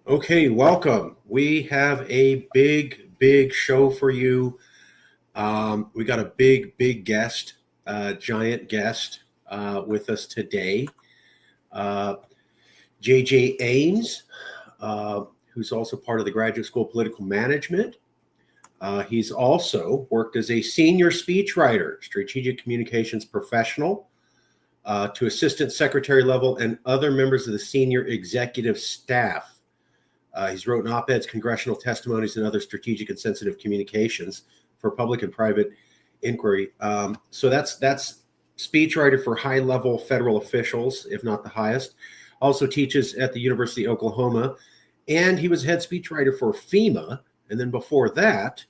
Okay, welcome. We have a big show for you. We got a big guest, giant guest with us today. Uh, JJ Ames, who's also part of the Graduate School of Political Management. He's also worked as a senior speechwriter, strategic communications professional, to assistant secretary level and other members of the senior executive staff. He's written op-eds, congressional testimonies, and other strategic and sensitive communications for public and private inquiry. So that's speechwriter for high-level federal officials, if not the highest. Also teaches at the University of Oklahoma, and he was head speechwriter for FEMA, and then before that,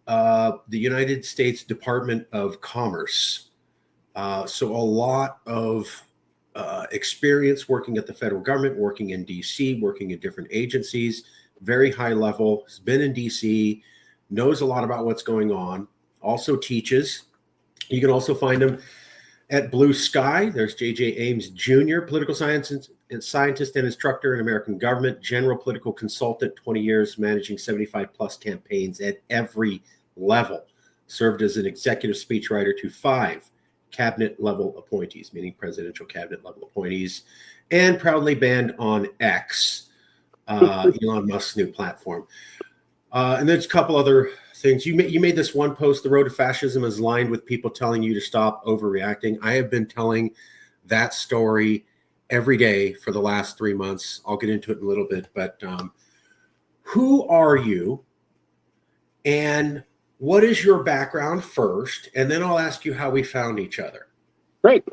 the United States Department of Commerce. So a lot of experience working at the federal government, working in DC, working in different agencies, very high level, has been in DC, knows a lot about what's going on, also teaches. You can also find him at Blue Sky. There's JJ Ames Jr., political science and scientist and instructor in American government, general political consultant, 20 years managing 75 plus campaigns at every level. Served as an executive speechwriter to 5 cabinet level appointees, meaning presidential cabinet level appointees, and proudly banned on X, Elon Musk's new platform. And there's a couple other things. You made this one post, "The road to fascism is lined with people telling you to stop overreacting." I have been telling that story every day for the last 3 months. I'll get into it in a little bit, but who are you and what is your background first? And then I'll ask you how we found each other. Great.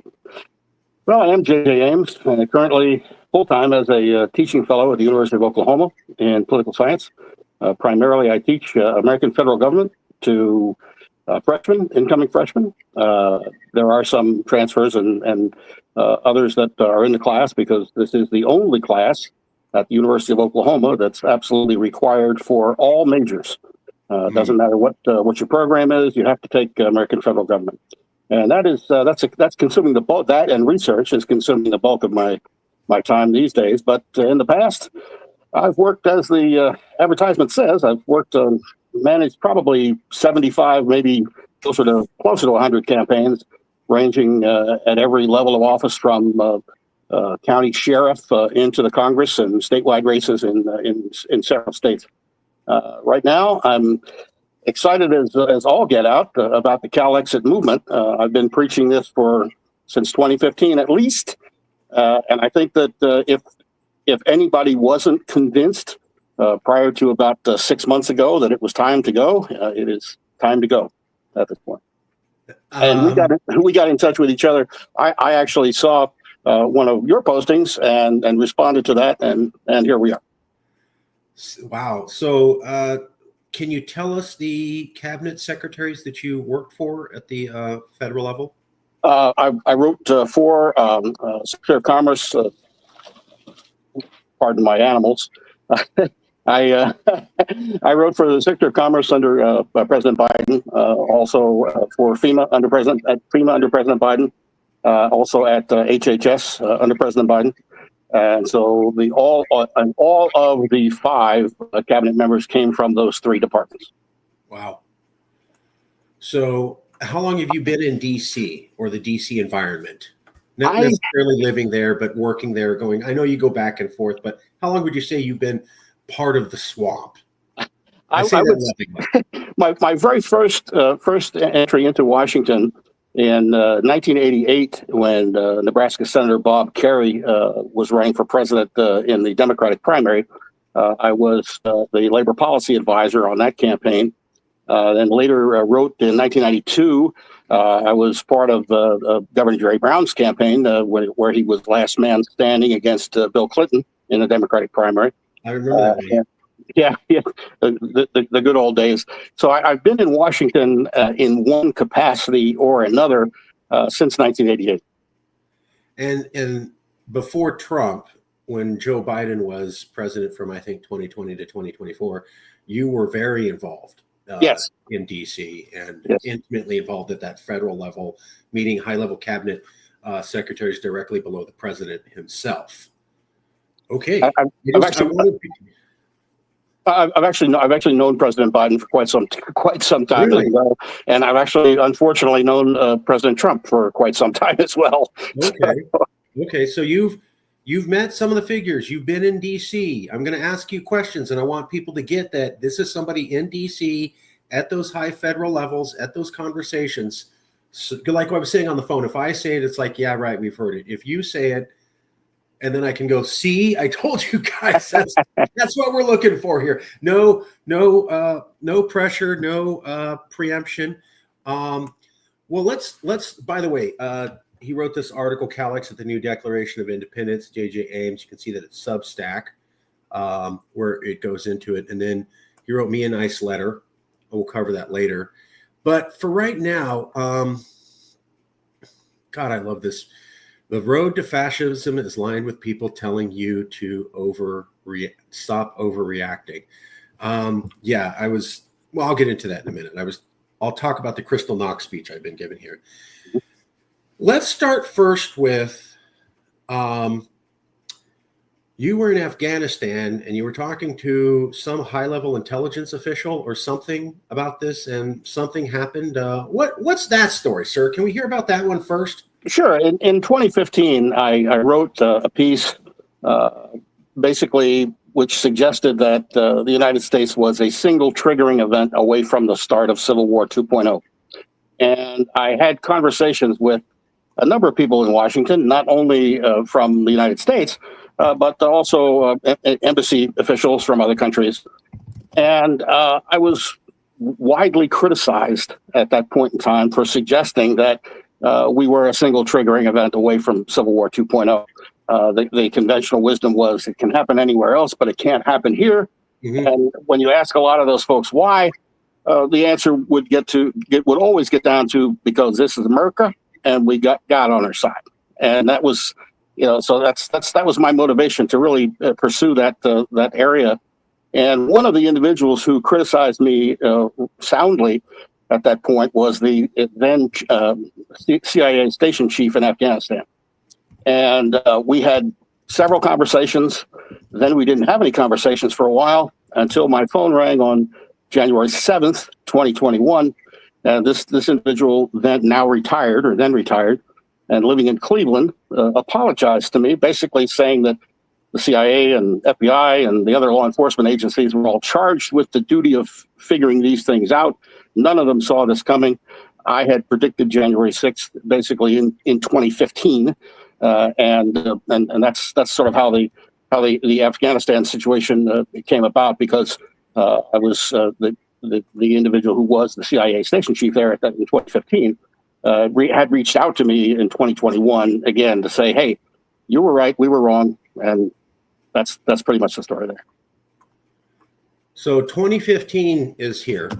Well, I am JJ Ames, currently full-time as a teaching fellow at the University of Oklahoma in political science. Primarily, I teach American federal government to incoming freshmen. There are some transfers and others that are in the class because this is the only class at the University of Oklahoma that's absolutely required for all majors. Doesn't matter what your program is, you have to take American federal government, and that's consuming the bulk. That and research is consuming the bulk of my time these days. But in the past, I've worked, as the advertisement says, managed probably 75, maybe closer to 100 campaigns, ranging at every level of office from county sheriff into the Congress and statewide races in several states. Right now, I'm excited as all get out about the Cal Exit movement. I've been preaching this since 2015 at least, and I think that if anybody wasn't convinced prior to about 6 months ago that it was time to go, it is time to go at this point. And we got in touch with each other. I actually saw one of your postings and responded to that, and here we are. Wow. So can you tell us the cabinet secretaries that you worked for at the federal level? I wrote for Secretary of Commerce, pardon my animals. I wrote for the Secretary of Commerce under President Biden, also for FEMA under President Biden, also at HHS under President Biden. And so all of the 5 cabinet members came from those 3 departments. Wow. So how long have you been in DC or the DC environment? Not necessarily living there, but working there, going, I know you go back and forth, but how long would you say you've been part of the swamp? My very first entry into Washington in 1988, when Nebraska Senator Bob Kerrey was running for president in the Democratic primary, I was the labor policy advisor on that campaign. Then later wrote in 1992, I was part of Governor Jerry Brown's campaign where he was last man standing against Bill Clinton in the Democratic primary. I remember that. Yeah, the good old days. So I've been in Washington in one capacity or another since 1988. And before Trump, when Joe Biden was president from, I think, 2020 to 2024, you were very involved in DC and intimately involved at that federal level, meeting high-level cabinet secretaries directly below the president himself. Okay. I, I've, I I've just, I actually wanted, I've actually known President Biden for quite some time as really? well, and I've actually unfortunately known President Trump for quite some time as well. Okay. Okay. So you've met some of the figures. You've been in DC. I'm going to ask you questions, and I want people to get that this is somebody in DC at those high federal levels, at those conversations. So, like I was saying on the phone, if I say it, it's like, yeah, right, we've heard it. If you say it, and then I can go, see, I told you guys that's what we're looking for here. No pressure, no preemption. Well, let's. By the way, he wrote this article, Calyx at the New Declaration of Independence, J.J. Ames. You can see that it's Substack, where it goes into it, and then he wrote me a nice letter. We'll cover that later. But for right now, God, I love this. The road to fascism is lined with people telling you to stop overreacting. Yeah, I'll get into that in a minute. I'll talk about the Crystal Knox speech I've been given here. Let's start first with, you were in Afghanistan and you were talking to some high-level intelligence official or something about this, and something happened. What's that story, sir? Can we hear about that one first? Sure. In 2015, I wrote a piece, basically, which suggested that the United States was a single triggering event away from the start of Civil War 2.0. And I had conversations with a number of people in Washington, not only from the United States, but also embassy officials from other countries. And I was widely criticized at that point in time for suggesting that we were a single triggering event away from Civil War 2.0. The conventional wisdom was it can happen anywhere else, but it can't happen here. Mm-hmm. And when you ask a lot of those folks why, the answer would always get down to because this is America and we got God on our side. And that was, so that was my motivation to really pursue that area. And one of the individuals who criticized me soundly at that point was the then CIA station chief in Afghanistan. And we had several conversations. Then we didn't have any conversations for a while until my phone rang on January 7th, 2021. This individual then retired and living in Cleveland apologized to me, basically saying that the CIA and FBI and the other law enforcement agencies were all charged with the duty of figuring these things out. None of them saw this coming. I had predicted January 6th, basically in 2015, and that's sort of how the Afghanistan situation came about, because I was the individual who was the CIA station chief there in 2015 had reached out to me in 2021 again to say, hey, you were right, we were wrong, and that's pretty much the story there. So 2015 is here.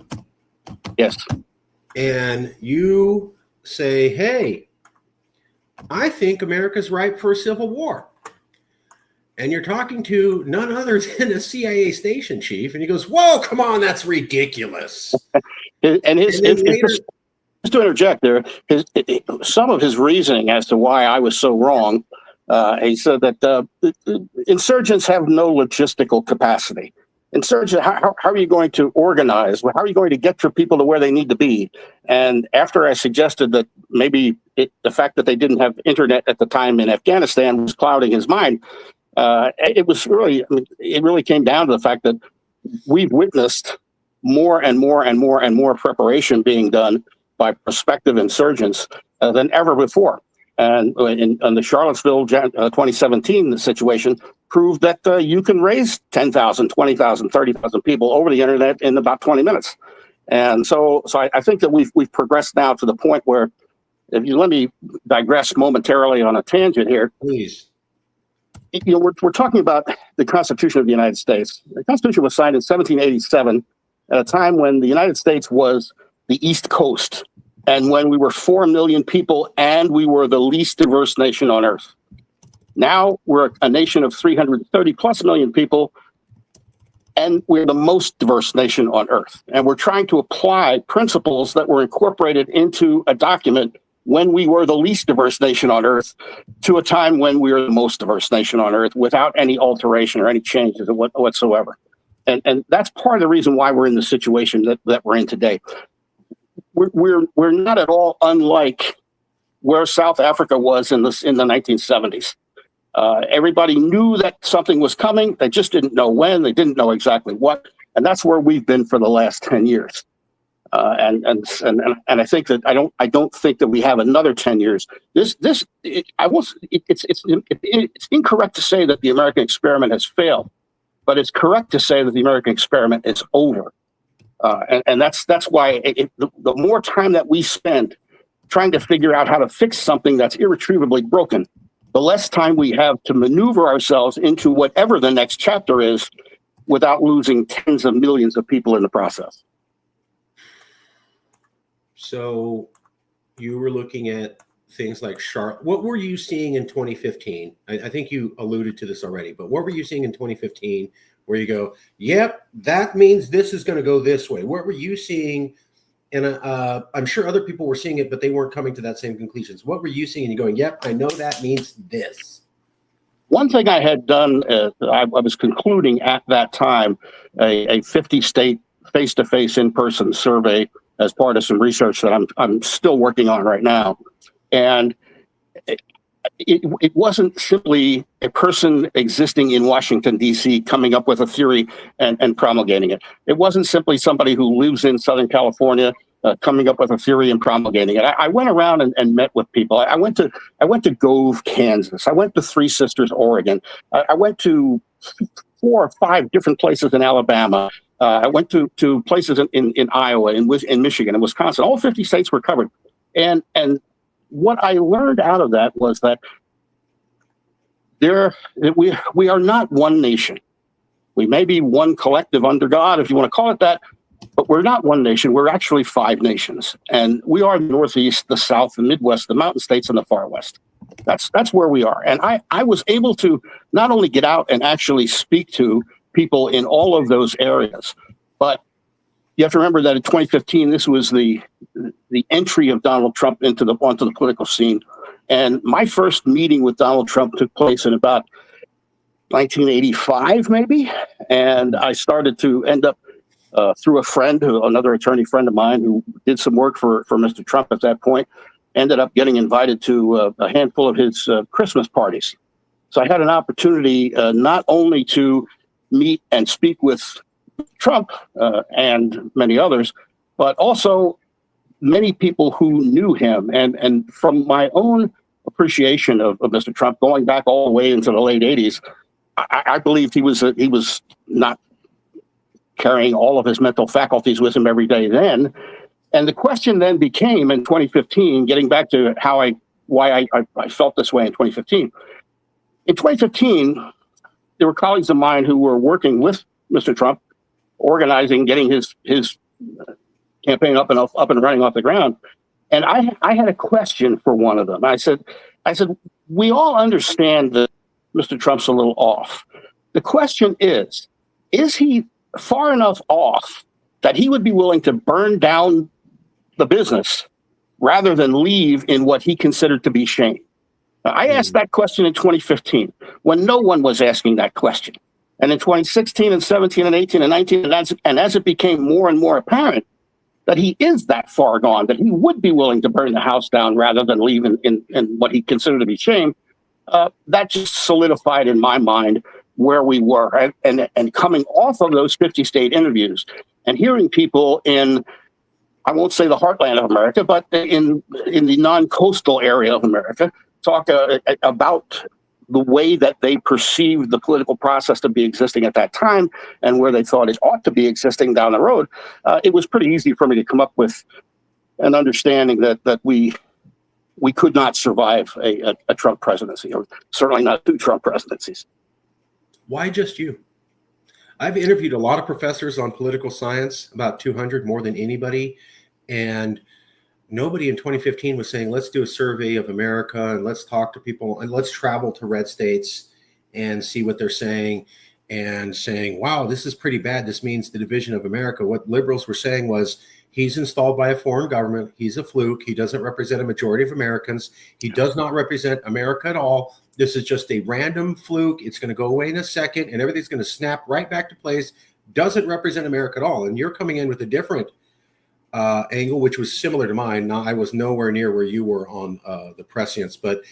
Yes. And you say, hey, I think America's ripe for a civil war. And you're talking to none other than a CIA station chief. And he goes, whoa, come on, that's ridiculous. Just to interject there, some of his reasoning as to why I was so wrong, he said that insurgents have no logistical capacity. Insurgents, how are you going to organize? How are you going to get your people to where they need to be? And after I suggested that maybe the fact that they didn't have internet at the time in Afghanistan was clouding his mind, it really came down to the fact that we've witnessed more and more preparation being done by prospective insurgents than ever before. And in the Charlottesville 2017 situation proved that you can raise 10,000, 20,000, 30,000 people over the internet in about 20 minutes. And so I think that we've progressed now to the point where, if you let me digress momentarily on a tangent here. Please. We're talking about the Constitution of the United States. The Constitution was signed in 1787 at a time when the United States was the East Coast, and when we were 4 million people and we were the least diverse nation on earth. Now we're a nation of 330 plus million people, and we're the most diverse nation on earth. And we're trying to apply principles that were incorporated into a document when we were the least diverse nation on earth to a time when we were the most diverse nation on earth without any alteration or any changes whatsoever. And that's part of the reason why we're in the situation that we're in today. We're not at all unlike where South Africa was in the 1970s. Everybody knew that something was coming. They just didn't know when. They didn't know exactly what. And that's where we've been for the last 10 years. And I think that I don't think that we have another 10 years. It's incorrect to say that the American experiment has failed, but it's correct to say that the American experiment is over. And that's why the more time that we spend trying to figure out how to fix something that's irretrievably broken, the less time we have to maneuver ourselves into whatever the next chapter is without losing tens of millions of people in the process. So you were looking at things like Charlotte. What were you seeing in 2015? I think you alluded to this already, but what were you seeing in 2015 where you go, yep, that means this is going to go this way? What were you seeing? And I'm sure other people were seeing it, but they weren't coming to that same conclusions. What were you seeing and you're going, yep, I know that means this? One thing I had done, I was concluding at that time, a 50-state face-to-face in-person survey as part of some research that I'm still working on right now. And it wasn't simply a person existing in Washington, D.C., coming up with a theory and promulgating it. It wasn't simply somebody who lives in Southern California coming up with a theory and promulgating it. I went around and met with people. I went to Gove, Kansas. I went to Three Sisters, Oregon. I went to 4 or 5 different places in Alabama. I went to places in Iowa, in Michigan, and Wisconsin. All 50 states were covered. And what I learned out of that was that we are not one nation. We may be one collective under God, if you want to call it that, but we're not one nation. We're actually 5 nations. And we are the Northeast, the South, the Midwest, the Mountain States, and the Far West. That's where we are. And I was able to not only get out and actually speak to people in all of those areas, but you have to remember that in 2015, this was the entry of Donald Trump onto the political scene. And my first meeting with Donald Trump took place in about 1985, maybe. And I started to end up through a friend, another attorney friend of mine who did some work for Mr. Trump at that point, ended up getting invited to a handful of his Christmas parties. So I had an opportunity not only to meet and speak with Trump and many others, but also many people who knew him. And from my own appreciation of Mr. Trump, going back all the way into the late 80s, I believed he was not carrying all of his mental faculties with him every day then. And the question then became in 2015, getting back to why I felt this way in 2015. In 2015, there were colleagues of mine who were working with Mr. Trump, organizing, getting his campaign up and running off the ground. And I had a question for one of them. I said, we all understand that Mr. Trump's a little off. The question is he far enough off that he would be willing to burn down the business rather than leave in what he considered to be shame? I asked that question in 2015 when no one was asking that question. And in 2016 and 17 and 18 and 19, and as it became more and more apparent that he is that far gone, that he would be willing to burn the house down rather than leave in what he considered to be shame, that just solidified in my mind where we were. And coming off of those 50-state interviews and hearing people in, I won't say the heartland of America, but in the non-coastal area of America, talk about the way that they perceived the political process to be existing at that time and where they thought it ought to be existing down the road, it was pretty easy for me to come up with an understanding that we could not survive a Trump presidency, or certainly not 2 Trump presidencies. Why just you? I've interviewed a lot of professors on political science, about 200 more than anybody, and nobody in 2015 was saying, let's do a survey of America and let's talk to people and let's travel to red states and see what they're saying, and saying, wow, this is pretty bad. This means the division of America. What liberals were saying was He's installed by a foreign government. He's a fluke. He doesn't represent a majority of Americans. He does not represent America at all. This is just a random fluke. It's going to go away in a second, and everything's going to snap right back to place. Doesn't represent America at all. And you're coming in with a different angle, which was similar to mine. Now, I was nowhere near where you were on the prescience, but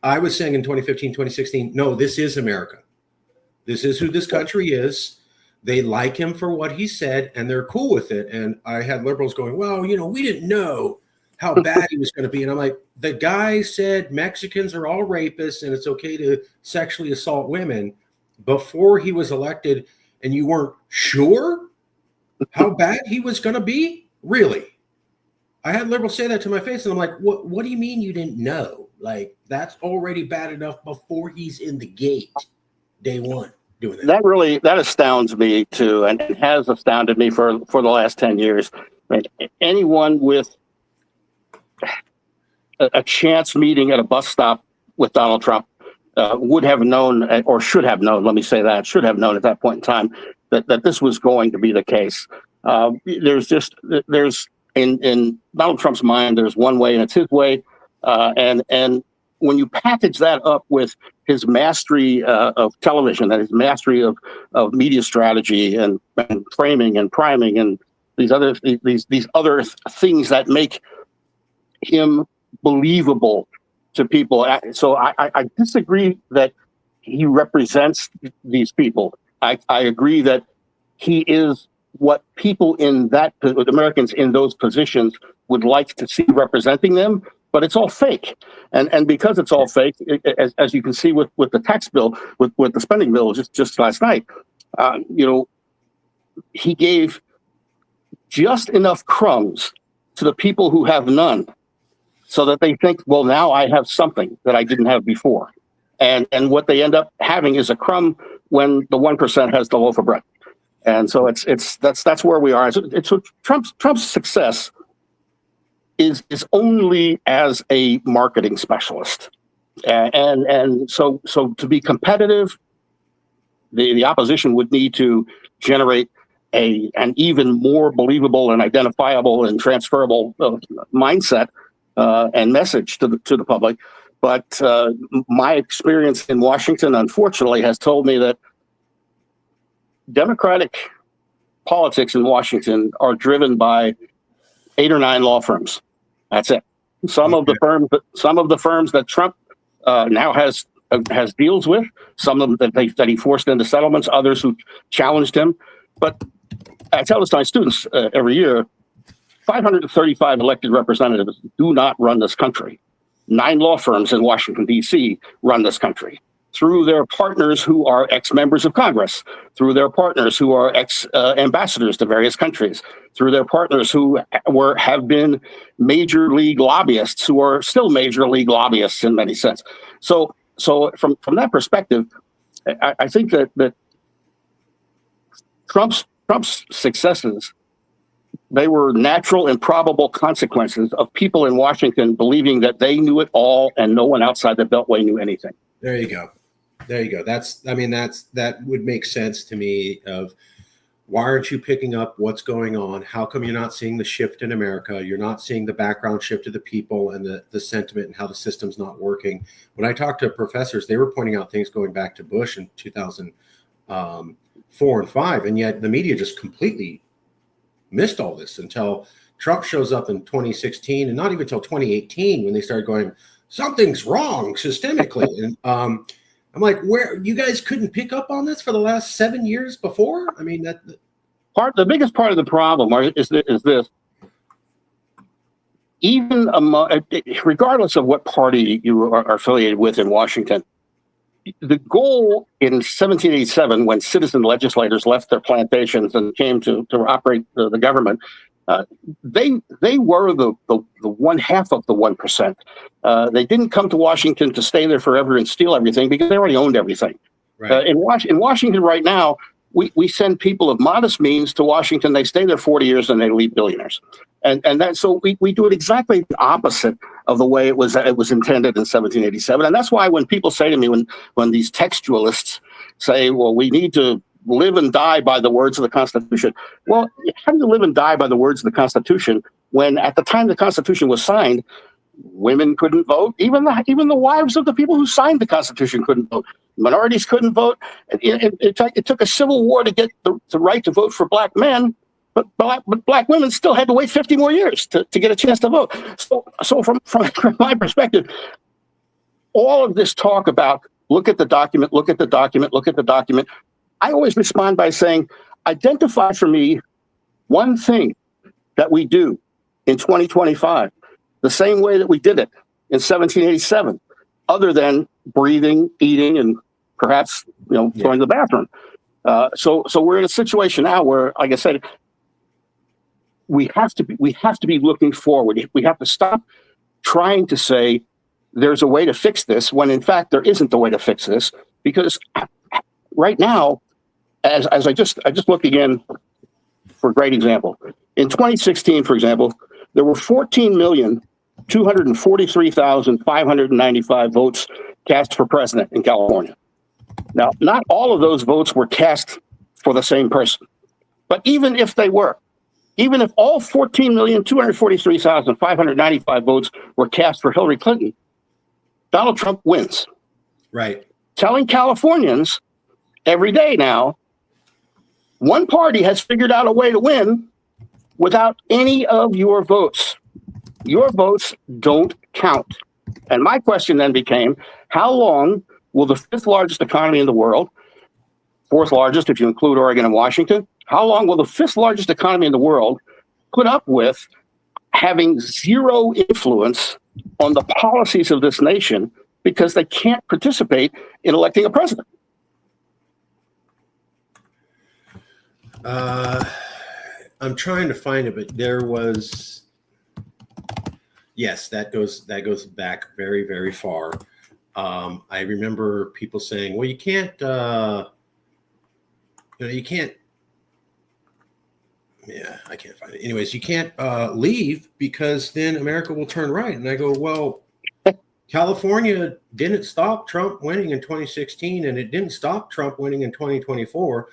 I was saying in 2015, 2016, no, this is America. This is who this country is. They like him for what he said, and they're cool with it. And I had liberals going, well, you know, we didn't know how bad he was going to be. And I'm like, the guy said Mexicans are all rapists and it's okay to sexually assault women before he was elected, and you weren't sure how bad he was going to be? Really? I had liberals say that to my face, and I'm like, what do you mean you didn't know? Like, that's already bad enough before he's in the gate, day one. That astounds me too, and it has astounded me for the last 10 years. Right? Anyone with a chance meeting at a bus stop with Donald Trump would have known, or should have known, let me say that, should have known at that point in time that this was going to be the case. There's in Donald Trump's mind, there's one way and it's his way. And when you package that up with his mastery of television and his mastery of media strategy and framing and priming and these other things that make him believable to people. So I disagree that he represents these people. I agree that he is what people Americans in those positions would like to see representing them. But it's all fake, and because it's all fake, as you can see with the tax bill, with the spending bill just last night, he gave just enough crumbs to the people who have none, so that they think, well, now I have something that I didn't have before, and what they end up having is a crumb when the 1% has the loaf of bread, and so that's where we are. It's Trump's success is only as a marketing specialist, and so to be competitive, the opposition would need to generate an even more believable and identifiable and transferable mindset and message to the public. But my experience in Washington, unfortunately, has told me that Democratic politics in Washington are driven by 8 or 9 law firms. That's it. Some of the firms that Trump now has deals with, some of them that he forced into settlements, others who challenged him. But I tell this to my students every year: 535 elected representatives do not run this country. 9 law firms in Washington, D.C. run this country through their partners who are ex-members of Congress, through their partners who are ex-ambassadors to various countries, through their partners who have been major league lobbyists, who are still major league lobbyists in many sense. So from that perspective, I think that Trump's successes, they were natural and probable consequences of people in Washington believing that they knew it all and no one outside the Beltway knew anything. There you go. That would make sense to me. Of why aren't you picking up what's going on? How come you're not seeing the shift in America? You're not seeing the background shift of the people and the sentiment and how the system's not working. When I talked to professors, they were pointing out things going back to Bush in 2004 and 5, and yet the media just completely missed all this until Trump shows up in 2016, and not even until 2018 when they started going, something's wrong systemically. And I'm like, where you guys couldn't pick up on this for the last 7 years before? I mean, the biggest part of the problem is this. Even regardless of what party you are affiliated with in Washington, the goal in 1787, when citizen legislators left their plantations and came to operate the government, they were the 1/2 of the 1%. They didn't come to Washington to stay there forever and steal everything, because they already owned everything. Right. In Washington right now, we send people of modest means to Washington. They stay there 40 years and they leave billionaires. And that, so we do it exactly the opposite of the way it was intended in 1787. And that's why when people say to me, when these textualists say, well, we need to live and die by the words of the Constitution. Well, how do you live and die by the words of the Constitution when at the time the Constitution was signed, women couldn't vote? Even the wives of the people who signed the Constitution couldn't vote. Minorities couldn't vote. It took a civil war to get the right to vote for black men, but black women still had to wait 50 more years to get a chance to vote. So from my perspective, all of this talk about look at the document, look at the document, look at the document, I always respond by saying, identify for me one thing that we do in 2025 the same way that we did it in 1787, other than breathing, eating, and perhaps going to the bathroom. So we're in a situation now where, like I said, we have to be looking forward. We have to stop trying to say there's a way to fix this when in fact there isn't a way to fix this, because right now, as I just looked again for a great example. In 2016, for example, there were 14,243,595 votes cast for president in California. Now, not all of those votes were cast for the same person, but even if they were, even if all 14,243,595 votes were cast for Hillary Clinton, Donald Trump wins. Right. Telling Californians every day now, one party has figured out a way to win without any of your votes. Your votes don't count. And my question then became, how long will the fifth largest economy in the world, fourth largest if you include Oregon and Washington, how long will the fifth largest economy in the world put up with having zero influence on the policies of this nation because they can't participate in electing a president? I'm trying to find it, but there was, yes, that goes back very, very far. I remember people saying, well, you can't, you can't, yeah, I can't find it. Anyways, you can't leave because then America will turn right. And I go, well, California didn't stop Trump winning in 2016, and it didn't stop Trump winning in 2024.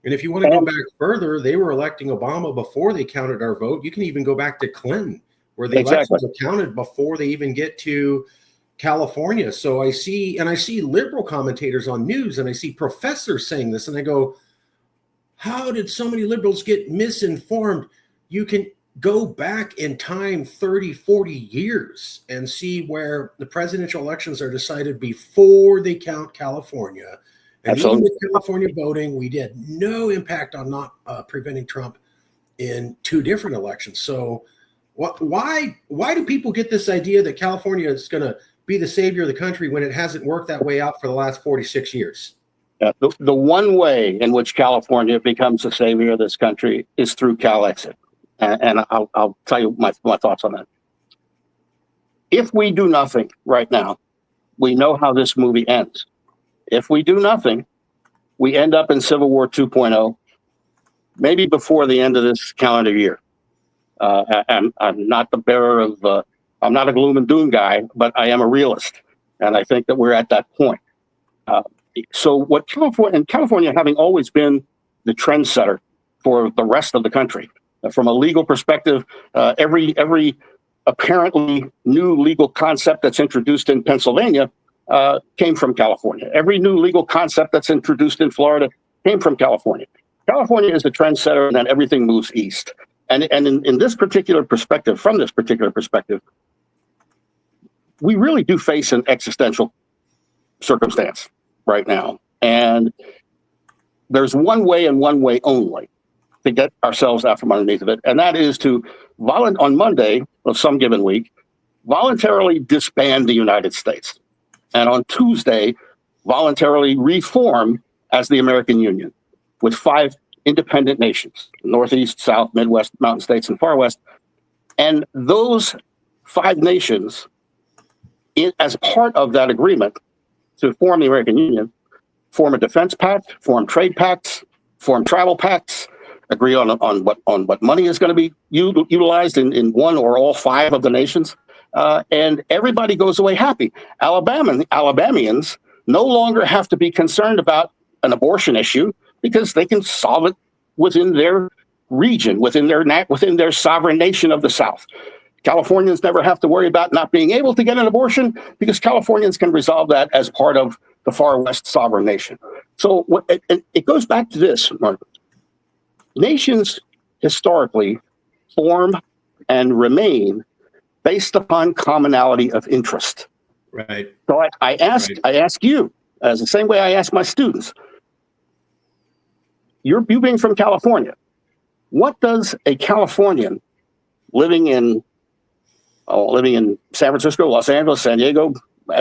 And if you want to go back further, they were electing Obama before they counted our vote. You can even go back to Clinton, where the elections were counted before they even get to California. So I see liberal commentators on news, and I see professors saying this, and I go, how did so many liberals get misinformed? You can go back in time 30, 40 years and see where the presidential elections are decided before they count California. And even with California voting, we did no impact on not preventing Trump in two different elections. So why do people get this idea that California is going to be the savior of the country when it hasn't worked that way out for the last 46 years? The one way in which California becomes the savior of this country is through CalExit. And I'll tell you my thoughts on that. If we do nothing right now, we know how this movie ends. If we do nothing, we end up in Civil War 2.0, maybe before the end of this calendar year. I'm not the bearer of, I'm not a gloom and doom guy, but I am a realist. And I think that we're at that point. So what California having always been the trendsetter for the rest of the country, from a legal perspective, every apparently new legal concept that's introduced in Pennsylvania came from California. Every new legal concept that's introduced in Florida came from California. California is the trendsetter, and then everything moves east. And in this particular perspective, from this particular perspective, we really do face an existential circumstance right now. And there's one way and one way only to get ourselves out from underneath of it. And that is to, on Monday of some given week, voluntarily disband the United States. And on Tuesday, voluntarily reform as the American Union with 5 independent nations, Northeast, South, Midwest, Mountain States, and Far West. And those 5 nations, as part of that agreement to form the American Union, form a defense pact, form trade pacts, form travel pacts, agree on what money is going to be utilized in one or all 5 of the nations. And everybody goes away happy. Alabamians no longer have to be concerned about an abortion issue because they can solve it within their region, within their sovereign nation of the South. Californians never have to worry about not being able to get an abortion because Californians can resolve that as part of the far west sovereign nation. So it goes back to this, Mark. Nations historically form and remain based upon commonality of interest. Right. So I ask you, as the same way I ask my students, you being from California, what does a Californian living in San Francisco, Los Angeles, San Diego,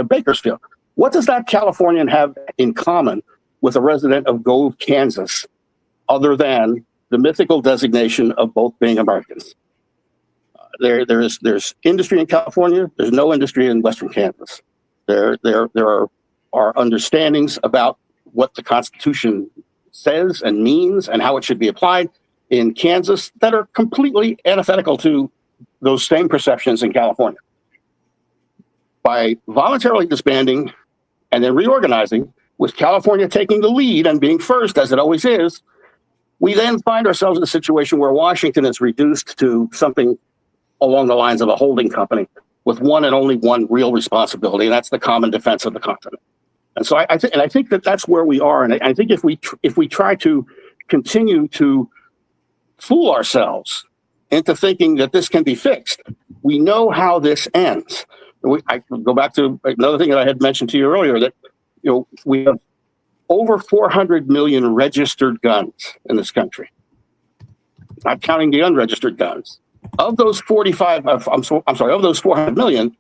Bakersfield, what does that Californian have in common with a resident of Gove, Kansas, other than the mythical designation of both being Americans? There's industry in California. There's no industry in Western Kansas. There are understandings about what the Constitution says and means and how it should be applied in Kansas that are completely antithetical to those same perceptions in California. By voluntarily disbanding and then reorganizing, with California taking the lead and being first, as it always is, we then find ourselves in a situation where Washington is reduced to something along the lines of a holding company with one and only one real responsibility, and that's the common defense of the continent. And so I think that that's where we are. And I think if we try to continue to fool ourselves into thinking that this can be fixed, we know how this ends. I go back to another thing that I had mentioned to you earlier, that we have over 400 million registered guns in this country, not counting the unregistered guns. Of those 400 million,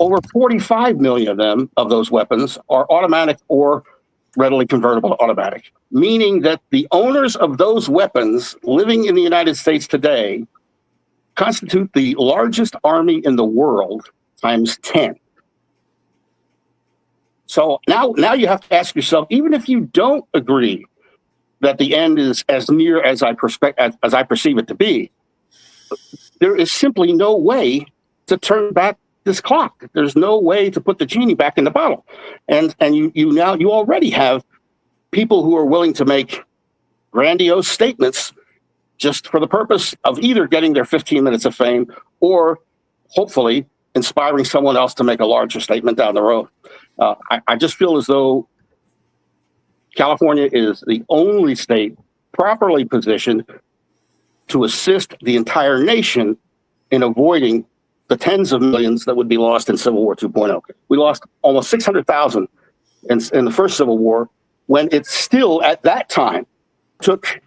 over 45 million of those weapons are automatic or readily convertible to automatic, meaning that the owners of those weapons living in the United States today constitute the largest army in the world times 10. So now you have to ask yourself, even if you don't agree that the end is as near as I perceive it to be, there is simply no way to turn back this clock. There's no way to put the genie back in the bottle. And you already have people who are willing to make grandiose statements just for the purpose of either getting their 15 minutes of fame or hopefully inspiring someone else to make a larger statement down the road. I just feel as though California is the only state properly positioned to assist the entire nation in avoiding the tens of millions that would be lost in Civil War 2.0. We lost almost 600,000 in the first Civil War, when it still at that time took,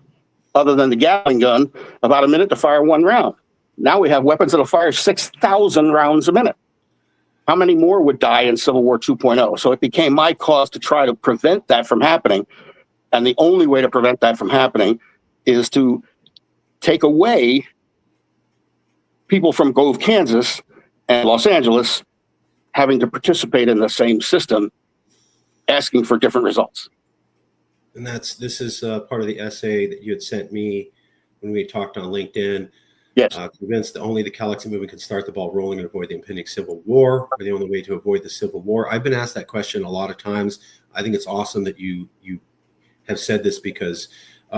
other than the Gatling gun, about a minute to fire one round. Now we have weapons that'll fire 6,000 rounds a minute. How many more would die in Civil War 2.0? So it became my cause to try to prevent that from happening. And the only way to prevent that from happening is to take away people from Gove, Kansas and Los Angeles having to participate in the same system, asking for different results. And this is part of the essay that you had sent me when we talked on LinkedIn. Yes. Convinced that only the Cal Exec movement can start the ball rolling and avoid the impending civil war, or the only way to avoid the civil war. I've been asked that question a lot of times. I think it's awesome that you have said this, because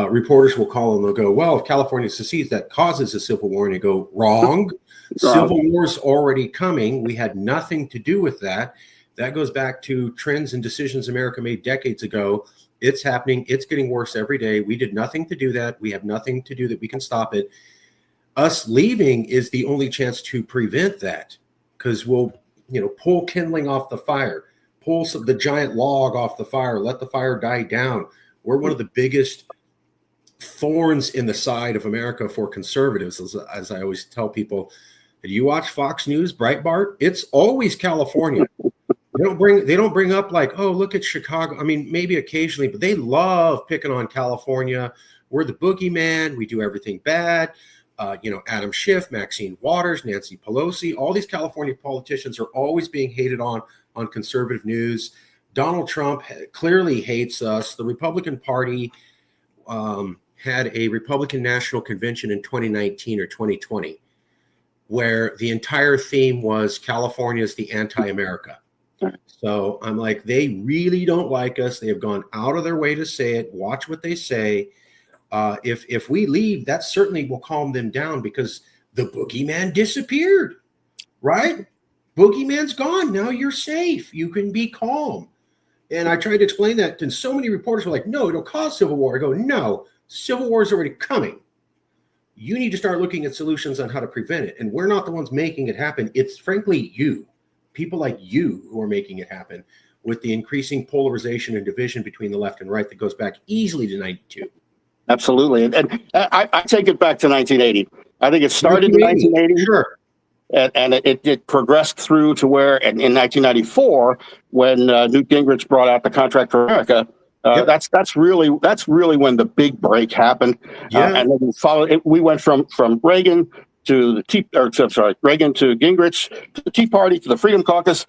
reporters will call and they'll go, well, if California secedes, that causes a civil war. And you go, wrong. Civil war's already coming. We had nothing to do with that. That goes back to trends and decisions America made decades ago. It's happening. It's getting worse every day. We did nothing to do that. We have nothing to do that we can stop it. Us leaving is the only chance to prevent that, because we'll, pull kindling off the fire, pull the giant log off the fire, let the fire die down. We're one of the biggest thorns in the side of America for conservatives. As I always tell people, do you watch Fox News, Breitbart? It's always California. They don't bring up like, oh, look at Chicago. I mean, maybe occasionally, but they love picking on California. We're the boogeyman. We do everything bad. Adam Schiff, Maxine Waters, Nancy Pelosi, all these California politicians are always being hated on conservative news. Donald Trump clearly hates us. The Republican Party had a Republican National Convention in 2019 or 2020, where the entire theme was California is the anti-America. So I'm like, they really don't like us. They have gone out of their way to say it. Watch what they say. If we leave, that certainly will calm them down because the boogeyman disappeared, right? Boogeyman's gone. Now you're safe. You can be calm. And I tried to explain that, and so many reporters were like, no, it'll cause civil war. I go, no, civil war is already coming. You need to start looking at solutions on how to prevent it. And we're not the ones making it happen. It's frankly you, people like you, who are making it happen with the increasing polarization and division between the left and right that goes back easily to 92. Absolutely. And I take it back to 1980. I think it started in 1980. Sure. And it progressed through to where in 1994, when Newt Gingrich brought out the Contract for America, Yep. that's really when the big break happened. Yeah. And then we went from Reagan to Reagan to Gingrich to the Tea Party to the Freedom Caucus.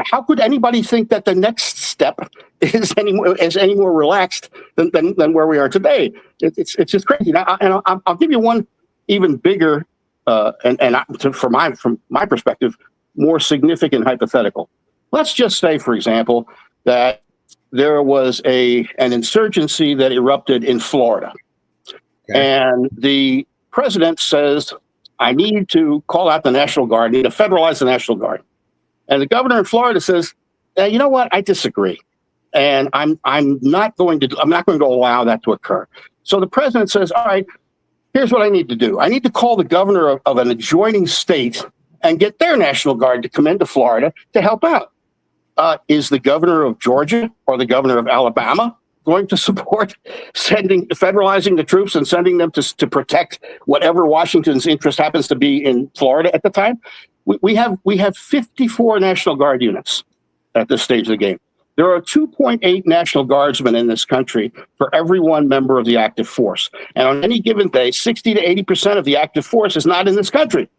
How could anybody think that the next step is any more relaxed than where we are today? It's just crazy. And I'll give you one even bigger. From my perspective, more significant hypothetical. Let's just say, for example, that there was an insurgency that erupted in Florida, and the president says, "I need to call out the National Guard. I need to federalize the National Guard." And the governor in Florida says, "You know what? I disagree, and I'm not going to allow that to occur." So the president says, "All right. Here's what I need to do. I need to call the governor of an adjoining state and get their National Guard to come into Florida to help out." Is the governor of Georgia or the governor of Alabama going to support federalizing the troops and sending them to protect whatever Washington's interest happens to be in Florida at the time? We have 54 National Guard units at this stage of the game. There are 2.8 National Guardsmen in this country for every one member of the active force. And on any given day, 60 to 80% of the active force is not in this country.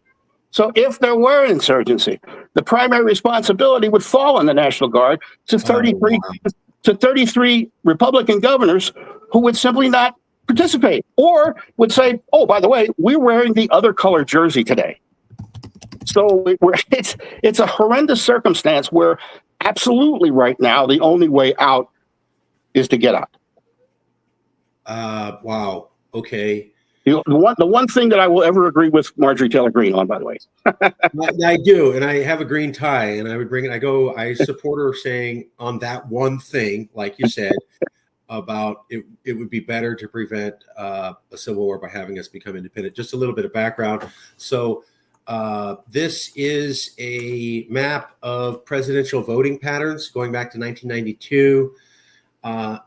So if there were an insurgency, the primary responsibility would fall on the National Guard to 33 Republican governors who would simply not participate or would say, "Oh, by the way, we're wearing the other color jersey today." So it's a horrendous circumstance where absolutely right now, the only way out is to get out. Wow. Okay. The one thing that I will ever agree with Marjorie Taylor Greene on, by the way. I do, and I have a green tie, and I would bring it. I support her saying on that one thing, like you said, about it would be better to prevent a civil war by having us become independent. Just a little bit of background. So this is a map of presidential voting patterns going back to 1992.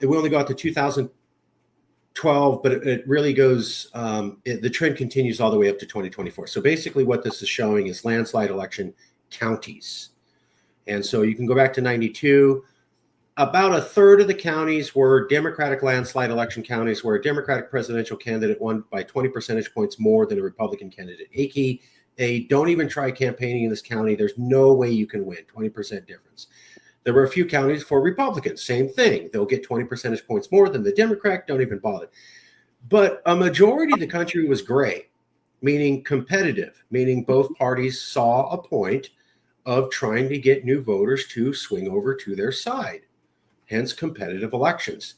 We only go out to 2012, but it really goes, the trend continues all the way up to 2024. So basically what this is showing is landslide election counties. And so you can go back to 92. About a third of the counties were Democratic landslide election counties where a Democratic presidential candidate won by 20 percentage points more than a Republican candidate. Don't even try campaigning in this county. There's no way you can win, 20% difference. There were a few counties for Republicans, same thing. They'll get 20 percentage points more than the Democrat, don't even bother. But a majority of the country was gray, meaning competitive, meaning both parties saw a point of trying to get new voters to swing over to their side, hence competitive elections.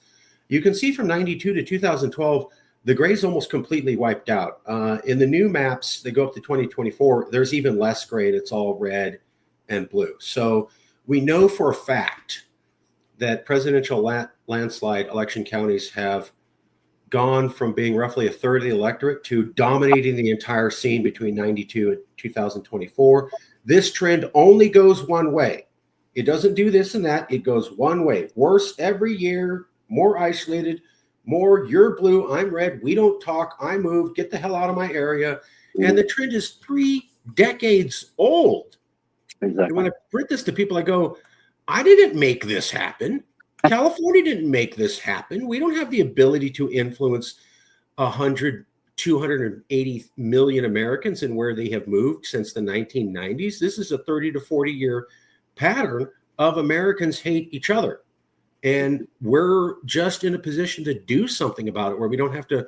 You can see from 92 to 2012, the gray's almost completely wiped out. In the new maps, they go up to 2024. There's even less gray. It's all red and blue. So we know for a fact that presidential landslide election counties have gone from being roughly a third of the electorate to dominating the entire scene between 92 and 2024. This trend only goes one way. It doesn't do this and that. It goes one way. Worse every year, more isolated, more you're blue, I'm red, we don't talk, I moved, get the hell out of my area. And the trend is 3 decades old. Exactly. And when I print this to people, I go, I didn't make this happen. California didn't make this happen. We don't have the ability to influence 280 million Americans and where they have moved since the 1990s. This is a 30 to 40 year pattern of Americans hate each other. And we're just in a position to do something about it where we don't have to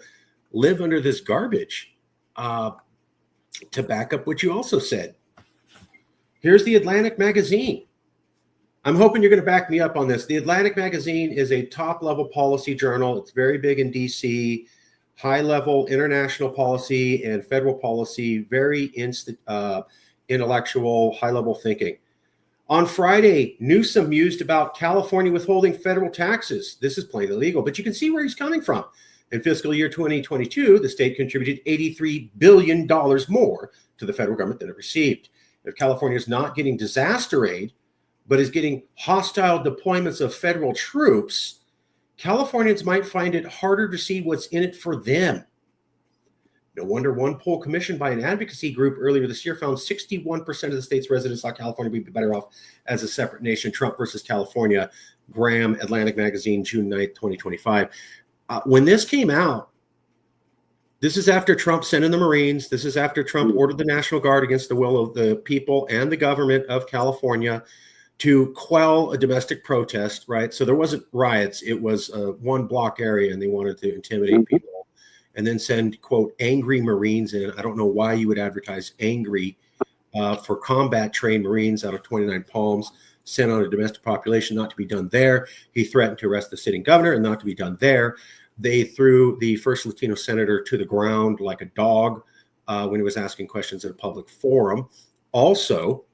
live under this garbage. To back up what you also said, here's the Atlantic magazine. I'm hoping you're going to back me up on this. The Atlantic magazine is a top-level policy journal. It's very big in DC, high-level international policy and federal policy, very intellectual, high-level thinking. On Friday, Newsom mused about California withholding federal taxes. This is plain illegal, but you can see where he's coming from. In fiscal year 2022, the state contributed $83 billion more to the federal government than it received. If California is not getting disaster aid, but is getting hostile deployments of federal troops, Californians might find it harder to see what's in it for them. No wonder one poll commissioned by an advocacy group earlier this year found 61% of the state's residents thought California would be better off as a separate nation. Trump versus California, Graham, Atlantic Magazine, June 9th, 2025. When this came out, this is after Trump sent in the Marines. This is after Trump ordered the National Guard against the will of the people and the government of California to quell a domestic protest, right? So there wasn't riots. It was a one block area and they wanted to intimidate people and then send, quote, angry Marines in. I don't know why you would advertise angry for combat trained Marines out of 29 Palms sent on a domestic population, not to be done there. He threatened to arrest the sitting governor and not to be done there. They threw the first Latino senator to the ground like a dog when he was asking questions at a public forum. Also,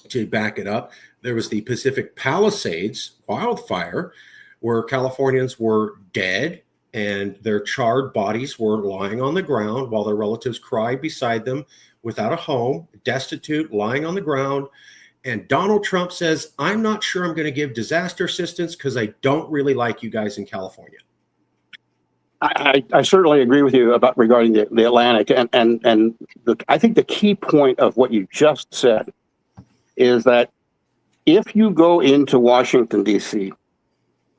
to back it up, there was the Pacific Palisades wildfire where Californians were dead and their charred bodies were lying on the ground while their relatives cried beside them without a home, destitute, lying on the ground. And Donald Trump says, I'm not sure I'm going to give disaster assistance because I don't really like you guys in California. I certainly agree with you about regarding the Atlantic. I think the key point of what you just said is that if you go into Washington, D.C.,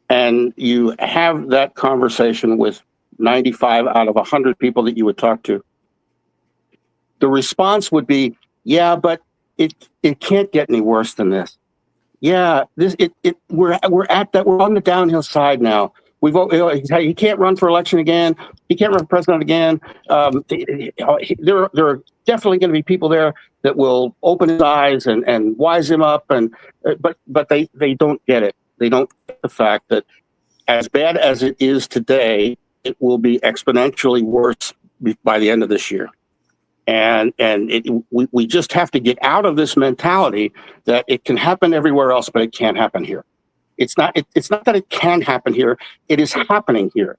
and you have that conversation with 95 out of 100 people that you would talk to, the response would be, yeah, but it can't get any worse than this. Yeah, we're on the downhill side now. He can't run for election again. He can't run for president again. There are definitely going to be people there that will open his eyes and wise him up. But they don't get it. They don't get the fact that as bad as it is today, it will be exponentially worse by the end of this year. And we just have to get out of this mentality that it can happen everywhere else, but it can't happen here. It's not that it can happen here. It is happening here.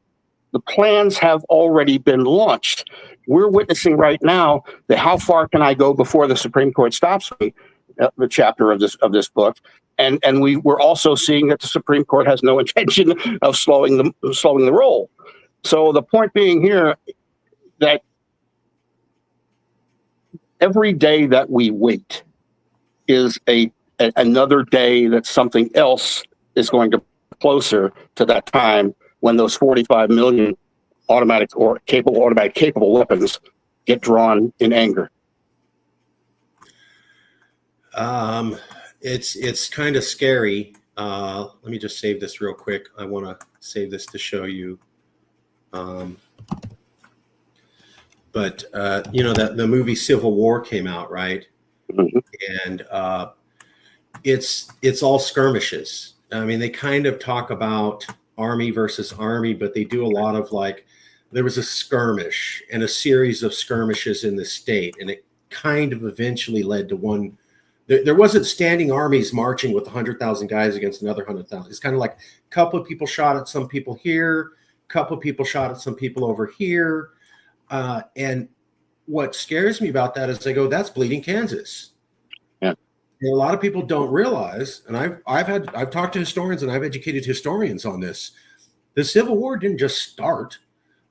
The plans have already been launched. We're witnessing right now the how far can I go before the Supreme Court stops me, the chapter of this book. And we're also seeing that the Supreme Court has no intention of slowing the roll. So the point being here that every day that we wait is another day that something else is going to be closer to that time when those 45 million automatic capable weapons get drawn in anger. It's kind of scary. Let me just save this real quick. I want to save this to show you. But the movie Civil War came out, right? Mm-hmm. And it's all skirmishes. I mean, they kind of talk about army versus army, but they do a lot of there was a skirmish and a series of skirmishes in the state, and it kind of eventually led to one. There wasn't standing armies marching with 100,000 guys against another 100,000. It's kind of like a couple of people shot at some people here, a couple of people shot at some people over here. And what scares me about that is that's bleeding Kansas. Yeah. And a lot of people don't realize, and I've talked to historians and I've educated historians on this. The Civil War didn't just start.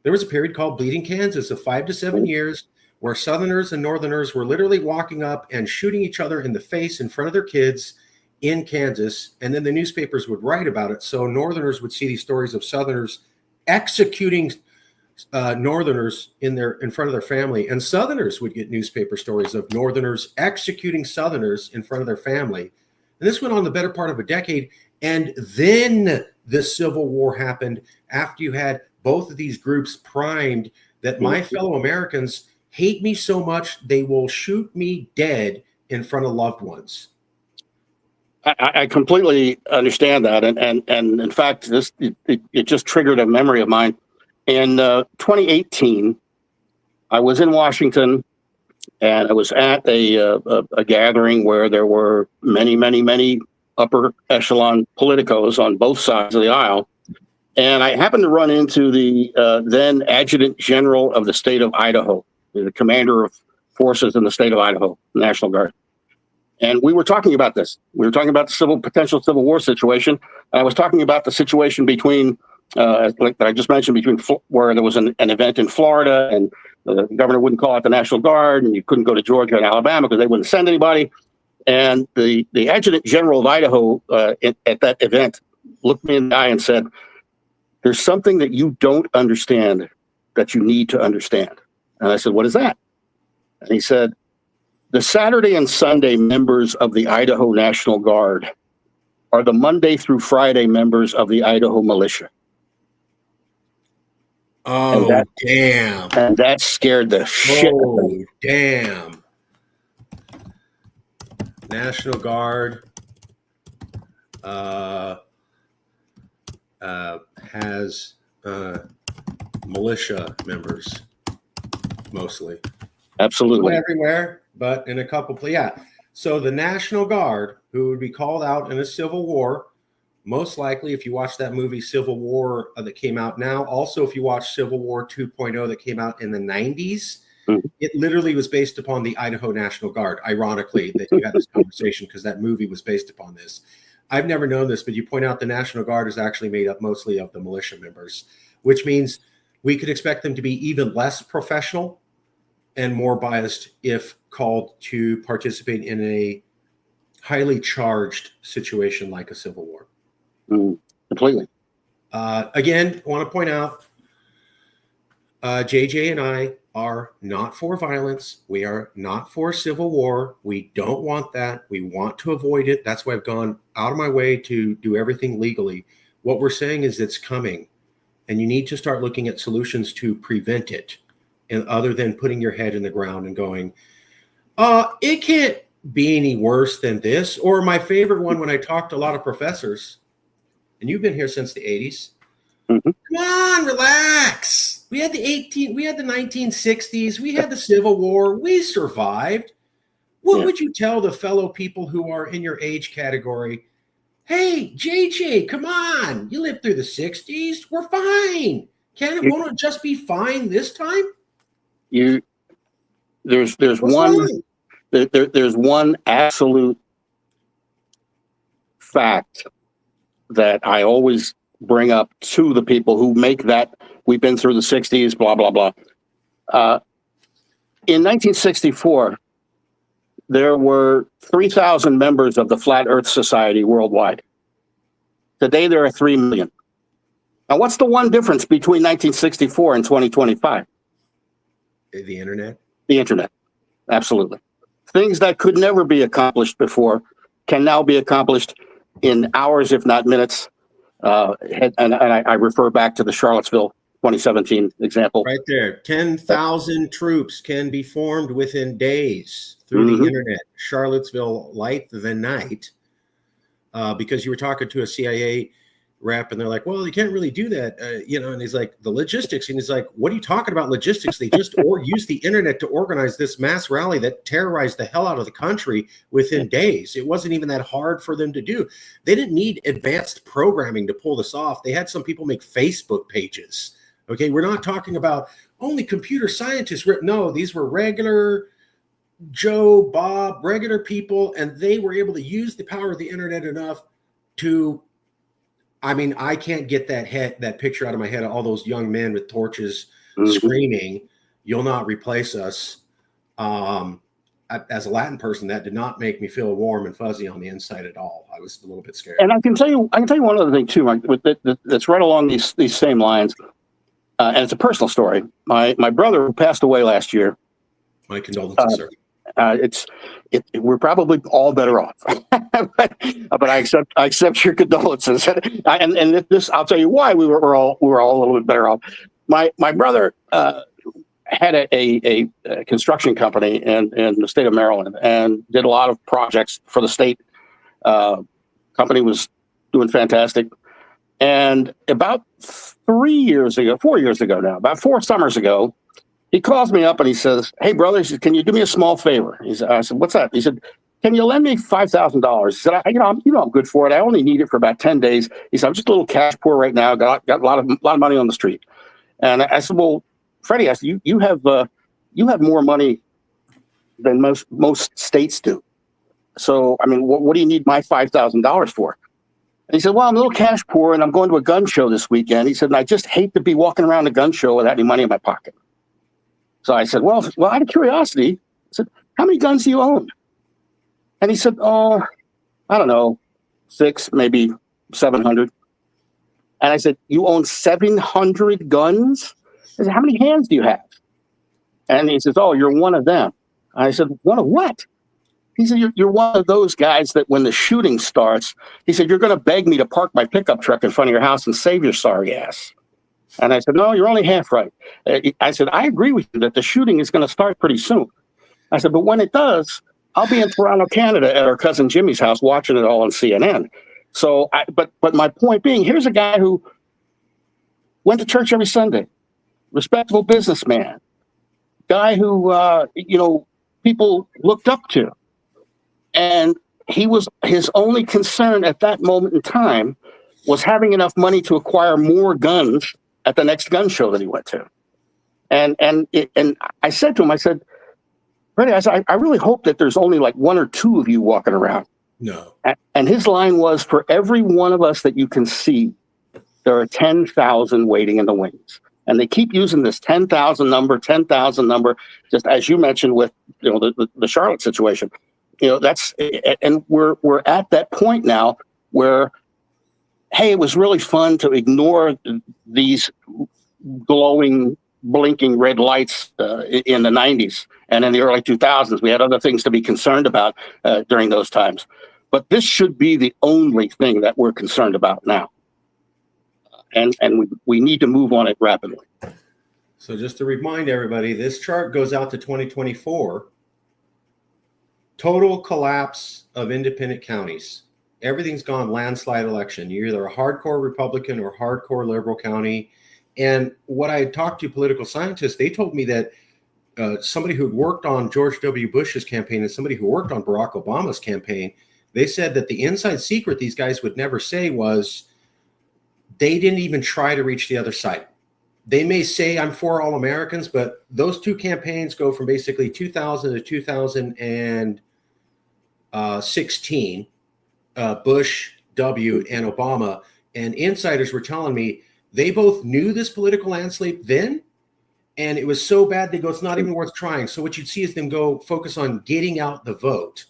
There was a period called Bleeding Kansas of 5 to 7 years where Southerners and Northerners were literally walking up and shooting each other in the face in front of their kids in Kansas. And then the newspapers would write about it. So Northerners would see these stories of Southerners executing Northerners in front of their family, and Southerners would get newspaper stories of Northerners executing Southerners in front of their family. And this went on the better part of a decade. And then the Civil War happened after you had both of these groups primed that my fellow Americans hate me so much they will shoot me dead in front of loved ones. I completely understand that, and in fact, it just triggered a memory of mine. In 2018, I was in Washington, and I was at a gathering where there were many upper echelon politicos on both sides of the aisle, and I happened to run into the then Adjutant General of the state of Idaho, the commander of forces in the state of Idaho, National Guard. And we were talking about this. We were talking about the potential civil war situation. And I was talking about the situation between, like I just mentioned, where there was an event in Florida, and the governor wouldn't call out the National Guard, and you couldn't go to Georgia and Alabama because they wouldn't send anybody. And the Adjutant General of Idaho at that event looked me in the eye and said, "There's something that you don't understand that you need to understand." And I said, "What is that?" And he said, "The Saturday and Sunday members of the Idaho National Guard are the Monday through Friday members of the Idaho militia." Oh, damn. And that scared the shit out of me. Damn. National Guard has militia members, mostly. Absolutely. Not everywhere, but in a couple places. Yeah. So the National Guard, who would be called out in a civil war, most likely, if you watch that movie Civil War that came out now, also if you watch Civil War 2.0 that came out in the 90s, it literally was based upon the Idaho National Guard. Ironically, that you had this conversation because that movie was based upon this. I've never known this, but you point out the National Guard is actually made up mostly of the militia members, which means we could expect them to be even less professional and more biased if called to participate in a highly charged situation like a civil war. Completely. Again, I want to point out, JJ and I are not for violence. We are not for civil war. We don't want that. We want to avoid it. That's why I've gone out of my way to do everything legally. What we're saying is it's coming, and you need to start looking at solutions to prevent it, and other than putting your head in the ground and going, it can't be any worse than this. Or my favorite one, when I talk to a lot of professors, and you've been here since the 80s. Come on, relax. We had the 1960s. We had the Civil War. We survived. What would you tell the fellow people who are in your age category? Hey, JJ, come on. You lived through the 60s. We're fine. Won't it just be fine this time? There's one absolute fact that I always bring up to the people who make that we've been through the 60s, blah, blah, blah. In 1964, there were 3,000 members of the Flat Earth Society worldwide. Today, there are 3 million. Now, what's the one difference between 1964 and 2025? The internet. The internet. Absolutely. Things that could never be accomplished before can now be accomplished in hours, if not minutes. And I refer back to the Charlottesville 2017 example. Right there. 10,000 troops can be formed within days through the internet. Charlottesville light the night. Because you were talking to a CIA rep and they're like, well, you can't really do that. And he's like, the logistics. And he's like, what are you talking about logistics? They just used the internet to organize this mass rally that terrorized the hell out of the country within days. It wasn't even that hard for them to do. They didn't need advanced programming to pull this off. They had some people make Facebook pages. Okay, we're not talking about only computer scientists. No, these were regular Joe, Bob, regular people, and they were able to use the power of the internet enough to, I can't get that picture out of my head of all those young men with torches screaming, "You'll not replace us." As a Latin person, that did not make me feel warm and fuzzy on the inside at all. I was a little bit scared. And I can tell you one other thing too, Mike, that's right along these same lines. And it's a personal story. My brother, who passed away last year. My condolences, sir. We're probably all better off, but I accept your condolences. And this, I'll tell you why we were all a little bit better off. My brother had a construction company in the state of Maryland and did a lot of projects for the state Company was doing fantastic. And about 4 years ago now, about 4 summers ago, he calls me up and he says, "Hey, brother," he said, "can you do me a small favor?" I said, "What's that?" He said, "Can you lend me $5,000?" He said, I'm good for it. I only need it for about 10 days. He said, "I'm just a little cash poor right now. Got a lot of money on the street." And I said, "Well, Freddie," I said, you have more money than most states do. So, I mean, what do you need my $5,000 for?" And he said, "Well, I'm a little cash poor and I'm going to a gun show this weekend." He said, "And I just hate to be walking around a gun show without any money in my pocket." So I said, well, out of curiosity, I said, "How many guns do you own?" And he said, "Oh, I don't know, 6, maybe 700. And I said, "You own 700 guns?" I said, "How many hands do you have?" And he says, "Oh, you're one of them." I said, "One of what?" He said, you're one of those guys that when the shooting starts," he said, "you're going to beg me to park my pickup truck in front of your house and save your sorry ass." And I said, "No, you're only half right." I said, "I agree with you that the shooting is going to start pretty soon." I said, "But when it does, I'll be in Toronto, Canada at our cousin Jimmy's house watching it all on CNN." So, but my point being, here's a guy who went to church every Sunday, respectable businessman, guy who, people looked up to. And his only concern at that moment in time was having enough money to acquire more guns at the next gun show that he went to. And I said to him, I said, "Freddie," I said, I really hope that there's only like 1 or 2 of you walking around." No. And his line was, "For every one of us that you can see, there are 10,000 waiting in the wings." And they keep using this 10,000 number, just as you mentioned with the Charlotte situation. And we're at that point now where, hey, it was really fun to ignore these glowing, blinking red lights in the 90s and in the early 2000s. We had other things to be concerned about during those times. But this should be the only thing that we're concerned about now. And we need to move on it rapidly. So just to remind everybody, this chart goes out to 2024. Total collapse of independent counties. Everything's gone landslide election. You're either a hardcore Republican or hardcore liberal county. And what I had talked to political scientists, they told me that somebody who worked on George W. Bush's campaign and somebody who worked on Barack Obama's campaign, they said that the inside secret these guys would never say was they didn't even try to reach the other side. They may say, "I'm for all Americans," but those 2 campaigns go from basically 2000 to 2016, Bush, W, and Obama. And insiders were telling me they both knew this political landscape then, and it was so bad they go, "It's not even worth trying." So what you'd see is them go focus on getting out the vote.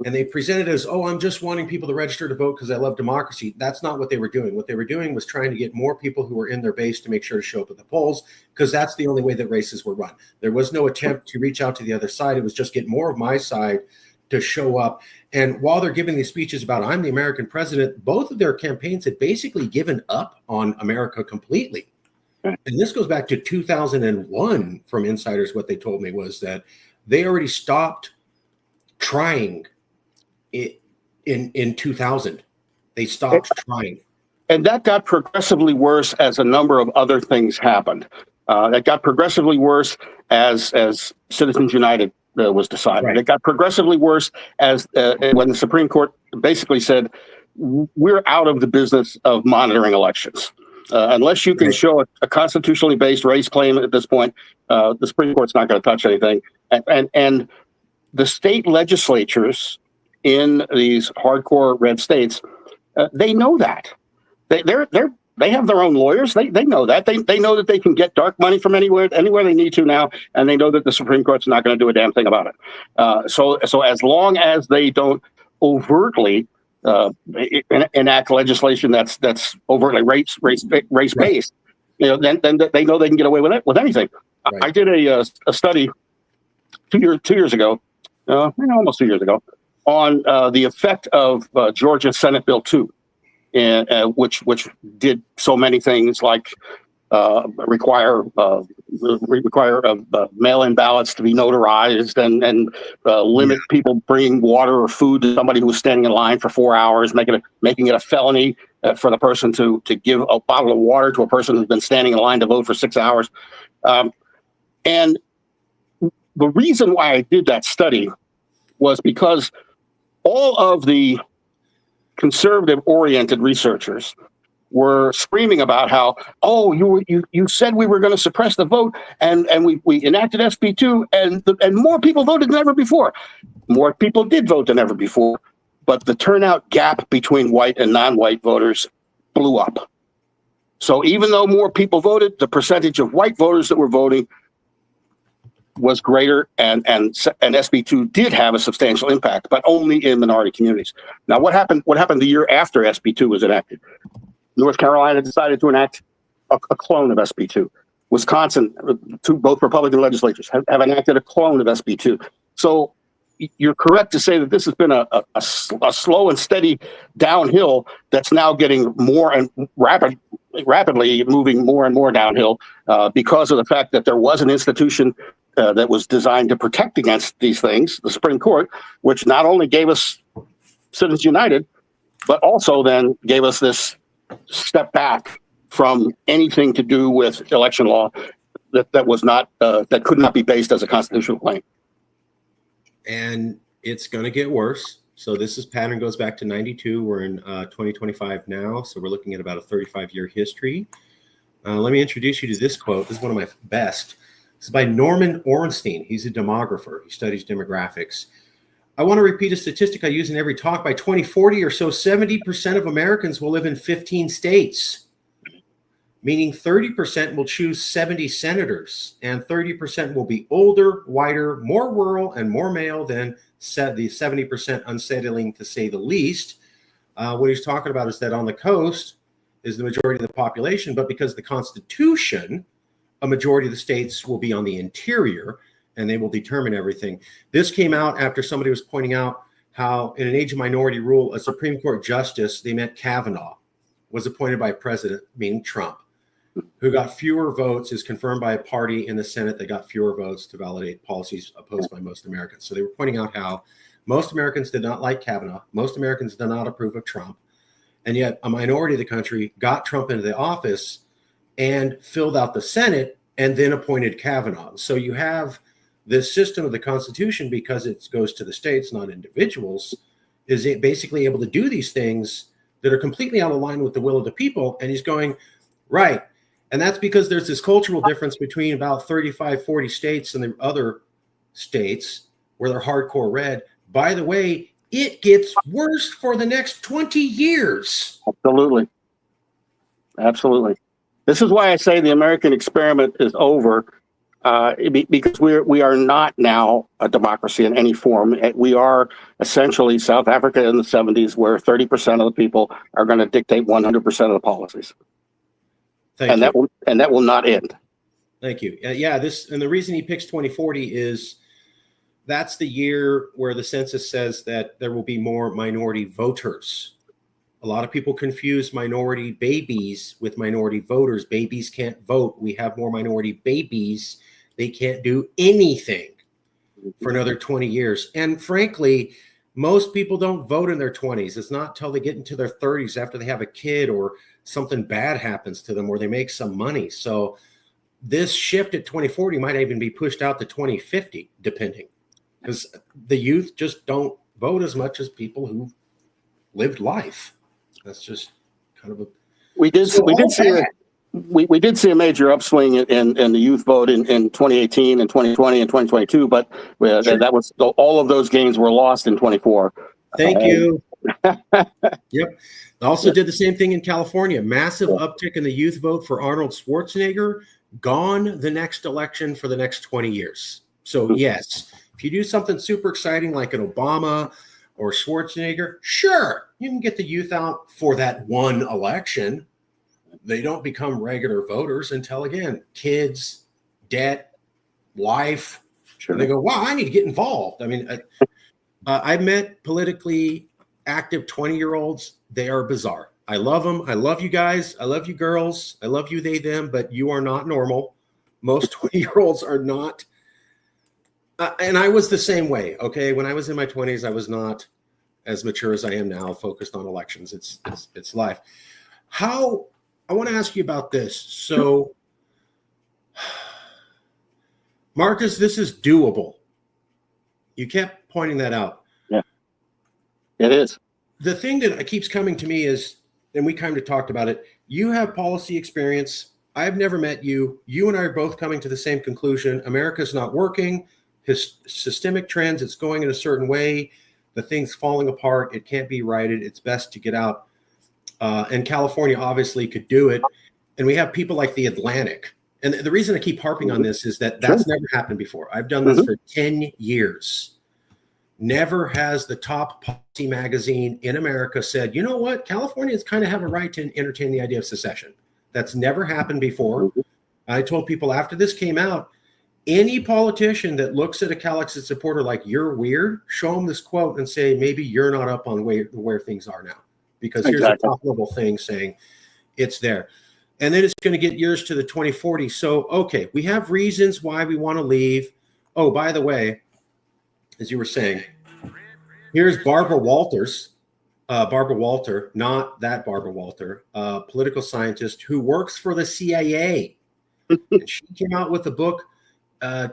And they presented it as, "Oh, I'm just wanting people to register to vote because I love democracy." That's not what they were doing. What they were doing was trying to get more people who were in their base to make sure to show up at the polls, because that's the only way that races were run. There was no attempt to reach out to the other side. It was just get more of my side to show up. And while they're giving these speeches about "I'm the American president," both of their campaigns had basically given up on America completely. And this goes back to 2001 from insiders. What they told me was that they already stopped trying in 2000. They stopped trying. And that got progressively worse as a number of other things happened. That got progressively worse as Citizens United was decided. Right. It got progressively worse as when the Supreme Court basically said, "We're out of the business of monitoring elections. Unless you can show a constitutionally based race claim at this point, the Supreme Court's not going to touch anything." And the state legislatures in these hardcore red states, they know that. They have their own lawyers. They know that. They know that they can get dark money from anywhere they need to now, and they know that the Supreme Court's not going to do a damn thing about it. So as long as they don't overtly enact legislation that's overtly race based, then they know they can get away with anything. Right. I did a study 2 years ago, almost 2 years ago, on the effect of Georgia Senate Bill 2, which did so many things like require mail-in ballots to be notarized, and limit people bringing water or food to somebody who was standing in line for 4 hours, making it a felony for the person to give a bottle of water to a person who's been standing in line to vote for 6 hours. And the reason why I did that study was because all of the conservative-oriented researchers were screaming about how, oh, you said we were going to suppress the vote, and we enacted SB2, and more people voted than ever before. More people did vote than ever before, but the turnout gap between white and non-white voters blew up. So even though more people voted, the percentage of white voters that were voting was greater, and SB2 did have a substantial impact, but only in minority communities. Now, what happened the year after SB2 was enacted? North Carolina decided to enact a clone of SB2. Wisconsin, both Republican legislatures have enacted a clone of SB2. So you're correct to say that this has been a slow and steady downhill that's now getting more and rapidly moving more and more downhill because of the fact that there was an institution that was designed to protect against these things, the Supreme Court, which not only gave us Citizens United, but also then gave us this step back from anything to do with election law that was not that could not be based as a constitutional claim. And it's going to get worse. So this pattern goes back to 92. We're in 2025 now. So we're looking at about a 35-year history. Let me introduce you to this quote. This is one of my best. This is by Norman Ornstein. He's a demographer. He studies demographics. I want to repeat a statistic I use in every talk. By 2040 or so, 70% of Americans will live in 15 states, meaning 30% will choose 70 senators, and 30% will be older, whiter, more rural, and more male than the 70% unsettling, to say the least. What he's talking about is that on the coast is the majority of the population, but because of the Constitution, a majority of the states will be on the interior, and they will determine everything. This came out after somebody was pointing out how in an age of minority rule, a Supreme Court justice, they meant Kavanaugh, was appointed by a president, meaning Trump, who got fewer votes, is confirmed by a party in the Senate that got fewer votes to validate policies opposed by most Americans. So they were pointing out how most Americans did not like Kavanaugh. Most Americans did not approve of Trump. And yet a minority of the country got Trump into the office and filled out the Senate and then appointed Kavanaugh. So you have this system of the Constitution, because it goes to the states, not individuals, is it basically able to do these things that are completely out of line with the will of the people. And he's going, right. And that's because there's this cultural difference between about 35, 40 states and the other states where they're hardcore red. By the way, it gets worse for the next 20 years. Absolutely. Absolutely. This is why I say the American experiment is over, because we are not now a democracy in any form. We are essentially South Africa in the 70s, where 30% of the people are going to dictate 100% of the policies. Thank you. That will not end. Thank you. Yeah, and the reason he picks 2040 is that's the year where the census says that there will be more minority voters. A lot of people confuse minority babies with minority voters. Babies can't vote. We have more minority babies. They can't do anything for another 20 years. And frankly, most people don't vote in their 20s. It's not till they get into their 30s after they have a kid or something bad happens to them or they make some money. So this shift at 2040 might even be pushed out to 2050, depending, because the youth just don't vote as much as people who lived life. That's just kind of a. We did see a major upswing in the youth vote in 2018 and 2020 and 2022, but Sure. that was all of those gains were lost in 24. Thank you. Yep. Also did the same thing in California. Massive uptick in the youth vote for Arnold Schwarzenegger. Gone the next election for the next 20 years. So yes, if you do something super exciting like an Obama or Schwarzenegger, sure, you can get the youth out for that one election. They don't become regular voters until, again, kids, debt, life. Sure. And they go, wow, I need to get involved. I mean, I've met politically active 20-year-olds, they are bizarre. I love them. I love you guys. I love you girls. I love you, they, them, but you are not normal. Most 20-year-olds are not. And I was the same way. Okay. When I was in my 20s, I was not as mature as I am now, focused on elections. It's life. I want to ask you about this. So, Marcus, this is doable. You kept pointing that out. Yeah, it is. The thing that keeps coming to me is, and we kind of talked about it, you have policy experience. I've never met you. You and I are both coming to the same conclusion. America's not working. His systemic trends, it's going in a certain way. The thing's falling apart. It can't be righted. It's best to get out. And California obviously could do it. And we have people like the Atlantic. And the reason I keep harping on this is that that's never happened before. I've done this for 10 years. Never has the top policy magazine in America said, you know what, Californians kind of have a right to entertain the idea of secession. That's never happened before. I told people after this came out, any politician that looks at a Calixte supporter like you're weird, show them this quote and say, maybe you're not up on where things are now. Because here's a top level thing saying it's there. And then it's going to get years to the 2040. So, okay, we have reasons why we want to leave. Oh, by the way, as you were saying, here's Barbara Walters, Barbara Walter, not that Barbara Walter, political scientist who works for the CIA. And she came out with a book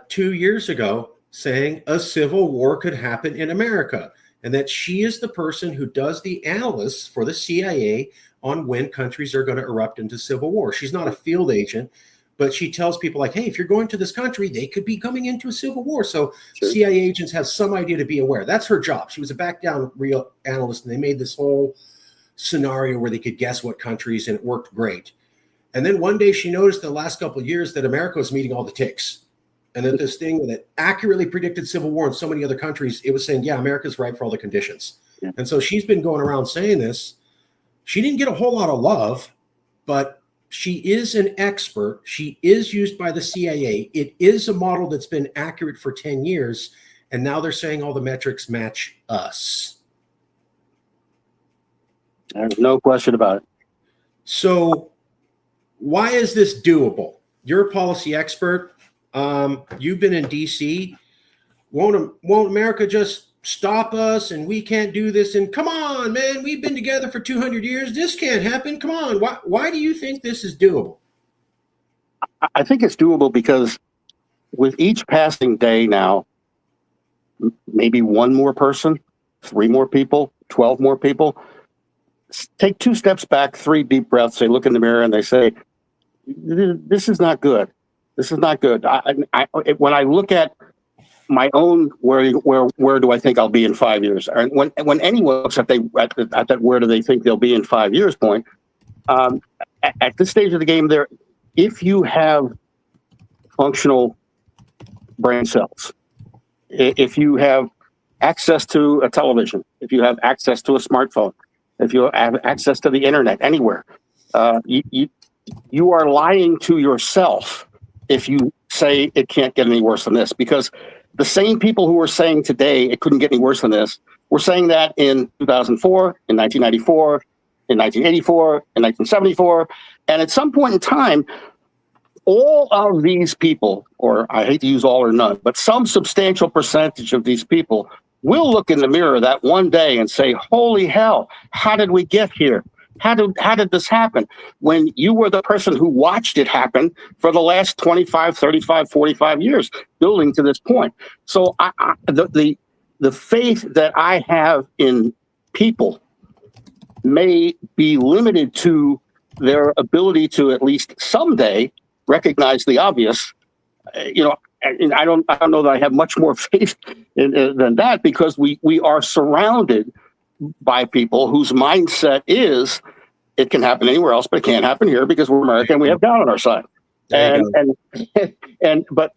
2 years ago saying a civil war could happen in America, and that she is the person who does the analysis for the CIA on when countries are going to erupt into civil war. She's not a field agent, but she tells people like, hey, if you're going to this country, they could be coming into a civil war. So CIA agents have some idea to be aware. That's her job. She was a back down real analyst, and they made this whole scenario where they could guess what countries, and it worked great. And then one day she noticed the last couple of years that America was meeting all the ticks. And that this thing that accurately predicted civil war in so many other countries, it was saying, yeah, America's right for all the conditions. Yeah. And so she's been going around saying this. She didn't get a whole lot of love, but she is an expert. She is used by the CIA. It is a model that's been accurate for 10 years. And now they're saying all the metrics match us. There's no question about it. So why is this doable? You're a policy expert. You've been in DC. Won't America just stop us and we can't do this? And come on, man, we've been together for 200 years. This can't happen. Come on. Why do you think this is doable? I think it's doable because with each passing day now, maybe one more person, 3 more people, 12 more people, take 2 steps back, 3 deep breaths. They look in the mirror and they say, this is not good. This is not good. When I look at my own, where do I think I'll be in 5 years? And when anyone looks at that, where do they think they'll be in 5 years point? At this stage of the game, if you have functional brain cells, if you have access to a television, if you have access to a smartphone, if you have access to the internet anywhere, you are lying to yourself if you say it can't get any worse than this, because the same people who are saying today it couldn't get any worse than this were saying that in 2004, in 1994, in 1984, in 1974. And at some point in time, all of these people, or I hate to use all or none, but some substantial percentage of these people will look in the mirror that one day and say, holy hell, how did we get here? How did this happen? When you were the person who watched it happen for the last 25, 35, 45 years, building to this point. So the faith that I have in people may be limited to their ability to at least someday recognize the obvious. And I don't know that I have much more faith than that, because we are surrounded by people whose mindset is it can happen anywhere else, but it can't happen here because we're American and we have God on our side.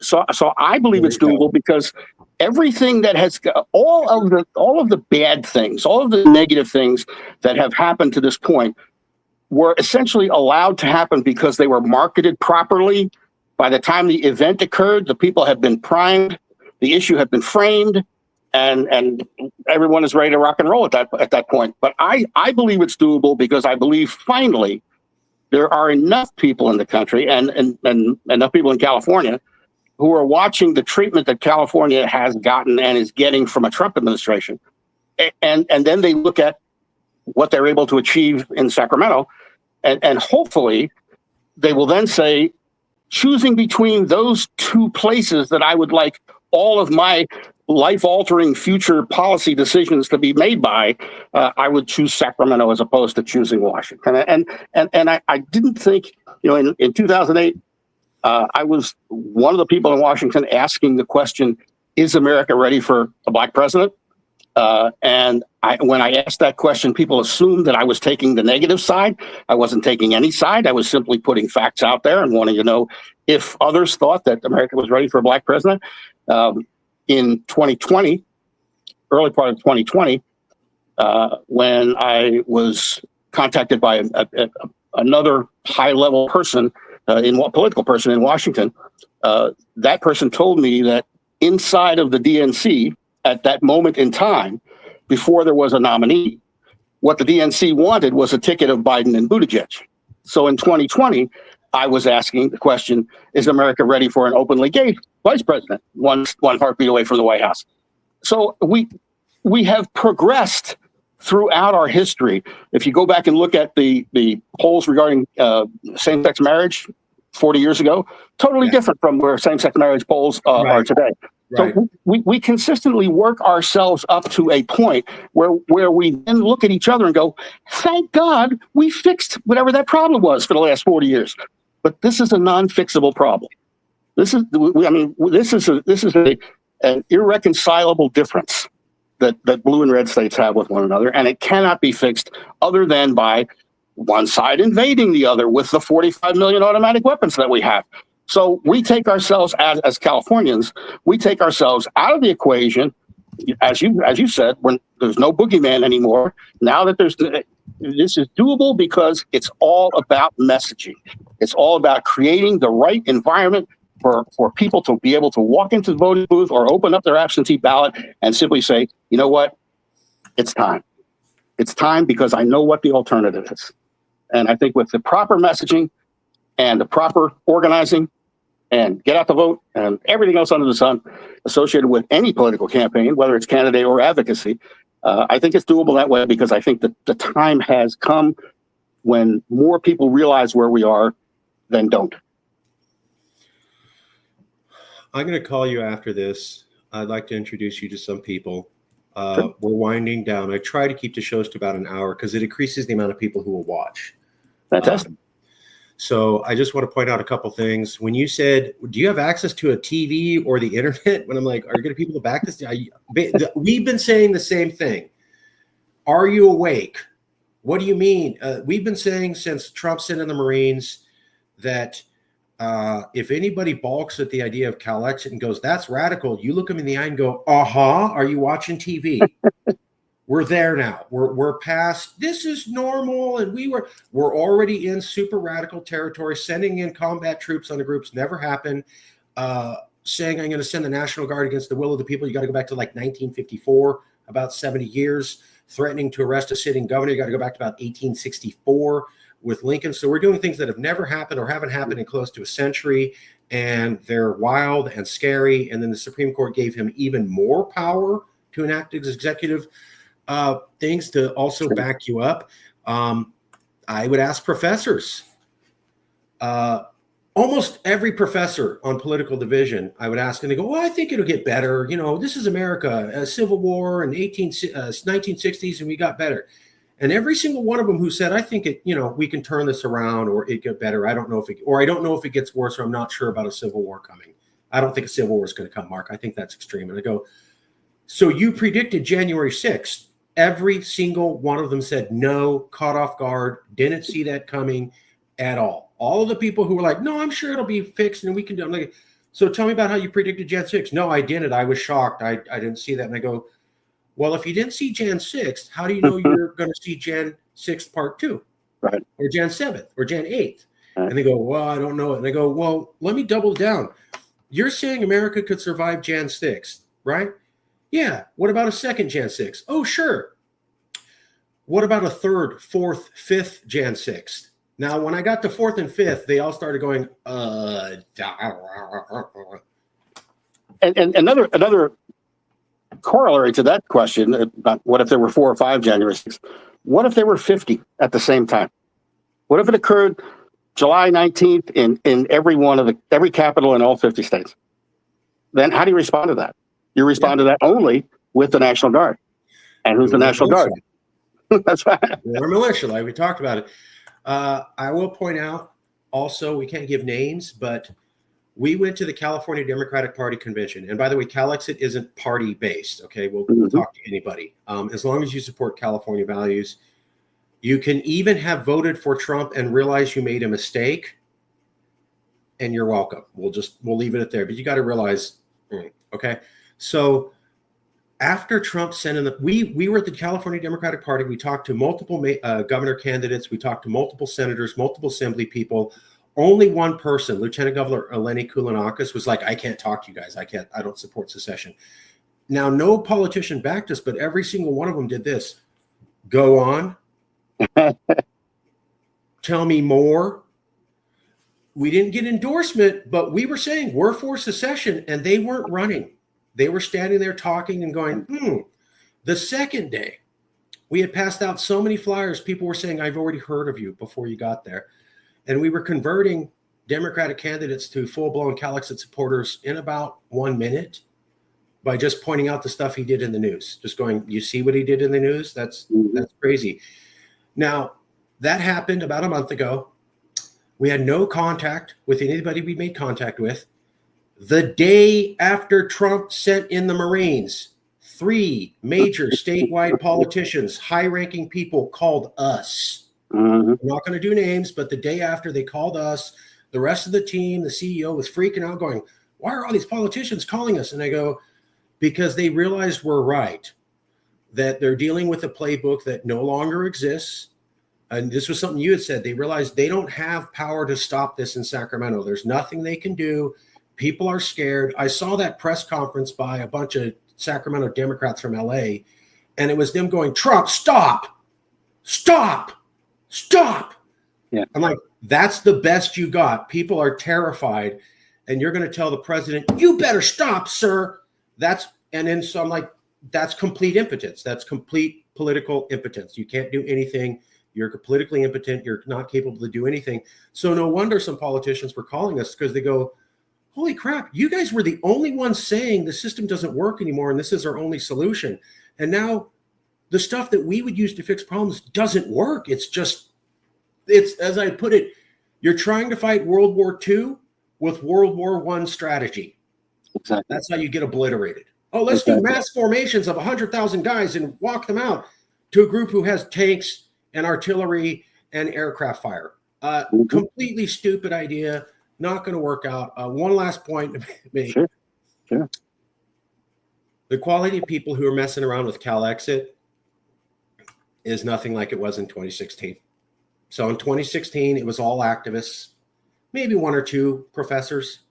So I believe it's doable because everything that has all of the bad things, all of the negative things that have happened to this point were essentially allowed to happen because they were marketed properly. By the time the event occurred, the people had been primed, the issue had been framed, and everyone is ready to rock and roll at that point. But I believe it's doable because I believe finally there are enough people in the country and enough people in California who are watching the treatment that California has gotten and is getting from a Trump administration. And then they look at what they're able to achieve in Sacramento, and hopefully they will then say, choosing between those two places that I would like all of my life-altering future policy decisions to be made by, I would choose Sacramento as opposed to choosing Washington. And I didn't think, in 2008, I was one of the people in Washington asking the question, is America ready for a black president? And when I asked that question, people assumed that I was taking the negative side. I wasn't taking any side. I was simply putting facts out there and wanting to know if others thought that America was ready for a black president. In 2020, early part of 2020, when I was contacted by another high-level person, political person in Washington, that person told me that inside of the DNC, at that moment in time, before there was a nominee, what the DNC wanted was a ticket of Biden and Buttigieg. So in 2020, I was asking the question, is America ready for an openly gay vice president, one heartbeat away from the White House? So we have progressed throughout our history. If you go back and look at the polls regarding same-sex marriage 40 years ago, totally different from where same-sex marriage polls are today. Right. So we consistently work ourselves up to a point where we then look at each other and go, thank God we fixed whatever that problem was for the last 40 years. But this is a non-fixable problem. This is an irreconcilable difference that blue and red states have with one another, and it cannot be fixed other than by one side invading the other with the 45 million automatic weapons that we have. So we take ourselves as Californians, we take ourselves out of the equation, as you said, when there's no boogeyman anymore. Now that this is doable because it's all about messaging. It's all about creating the right environment for people to be able to walk into the voting booth or open up their absentee ballot and simply say, you know what, it's time. It's time because I know what the alternative is. And I think with the proper messaging and the proper organizing and get out the vote and everything else under the sun associated with any political campaign, whether it's candidate or advocacy, I think it's doable that way because I think that the time has come when more people realize where we are than don't. I'm going to call you after this. I'd like to introduce you to some people. Sure. We're winding down. I try to keep the shows to about an hour because it increases the amount of people who will watch. Fantastic. So I just want to point out a couple things. When you said, do you have access to a TV or the internet? When I'm like, are you going to people to back this? We've been saying the same thing. Are you awake? What do you mean? We've been saying since Trump sent in the Marines that if anybody balks at the idea of Calexit and goes, that's radical, you look them in the eye and go, are you watching TV? We're there now. We're past, this is normal. And we're already in super radical territory. Sending in combat troops on the groups never happened. Saying I'm going to send the National Guard against the will of the people. You got to go back to like 1954, about 70 years. Threatening to arrest a sitting governor. You got to go back to about 1864 with Lincoln. So we're doing things that have never happened or haven't happened in close to a century. And they're wild and scary. And then the Supreme Court gave him even more power to enact executive things to also back you up. I would ask professors, almost every professor on political division, I would ask, and they go, well, I think it'll get better. You know, this is America, a civil war in 1960s, and we got better. And every single one of them who said, I think it, we can turn this around or it get better. I don't know if it gets worse, or I'm not sure about a civil war coming. I don't think a civil war is going to come, Mark. I think that's extreme. And I go, so you predicted January 6th. Every single one of them said no, caught off guard, didn't see that coming at all. All of the people who were like, no, I'm sure it'll be fixed and we can do it. I'm like, so tell me about how you predicted Jan 6th. No, I didn't. I was shocked. I didn't see that. And I go, well, if you didn't see Jan 6th, how do you know you're going to see Jan 6th part 2? Right. Or Jan 7th or Jan 8th? Right. And they go, well, I don't know. And I go, well, let me double down. You're saying America could survive Jan 6th, right? Yeah. What about a second Jan 6? Oh, sure. What about a third, fourth, fifth Jan 6th? Now, when I got to fourth and fifth, they all started going, And another corollary to that question about what if there were 4 or 5 January 6th? What if there were 50 at the same time? What if it occurred July 19th in every capital in all 50 states? Then how do you respond to that? You respond to that only with the National Guard. And who's the National Guard? That's right. Or militia, like we talked about it. I will point out also, we can't give names, but we went to the California Democratic Party convention. And by the way, CalExit isn't party based. Okay. We'll talk to anybody. As long as you support California values, you can even have voted for Trump and realize you made a mistake, and you're welcome. We'll leave it at there. But you got to realize, okay. So after Trump sent in we were at the California Democratic Party. We talked to multiple governor candidates. We talked to multiple senators, multiple assembly people. Only one person, Lieutenant Governor Eleni Koulounakis, was like, I can't talk to you guys. I don't support secession. Now, no politician backed us, but every single one of them did this. Go on. Tell me more. We didn't get endorsement, but we were saying we're for secession, and they weren't running. They were standing there talking and going, The second day, we had passed out so many flyers. People were saying, I've already heard of you before you got there. And we were converting Democratic candidates to full-blown CalExit supporters in about 1 minute by just pointing out the stuff he did in the news. Just going, you see what he did in the news? That's crazy. Now, that happened about a month ago. We had no contact with anybody we made contact with. The day after Trump sent in the Marines, 3 major statewide politicians, high-ranking people called us. I'm not going to do names, but the day after they called us, the rest of the team, the CEO was freaking out going, why are all these politicians calling us? And I go, because they realized we're right, that they're dealing with a playbook that no longer exists. And this was something you had said. They realized they don't have power to stop this in Sacramento. There's nothing they can do. People are scared. I saw that press conference by a bunch of Sacramento Democrats from LA, and it was them going, Trump, stop. Yeah. I'm like, that's the best you got. People are terrified, and you're going to tell the president, you better stop, sir. So I'm like, that's complete impotence. That's complete political impotence. You can't do anything. You're politically impotent. You're not capable to do anything. So no wonder some politicians were calling us, because they go, holy crap, you guys were the only ones saying the system doesn't work anymore and this is our only solution. And now the stuff that we would use to fix problems doesn't work. It's as I put it, you're trying to fight World War II with World War I strategy. Exactly. That's how you get obliterated. Oh, let's do mass formations of 100,000 guys and walk them out to a group who has tanks and artillery and aircraft fire. Completely stupid idea. Not going to work out. One last point to make. Sure. The quality of people who are messing around with CalExit is nothing like it was in 2016. So in 2016, it was all activists, maybe 1 or 2 professors,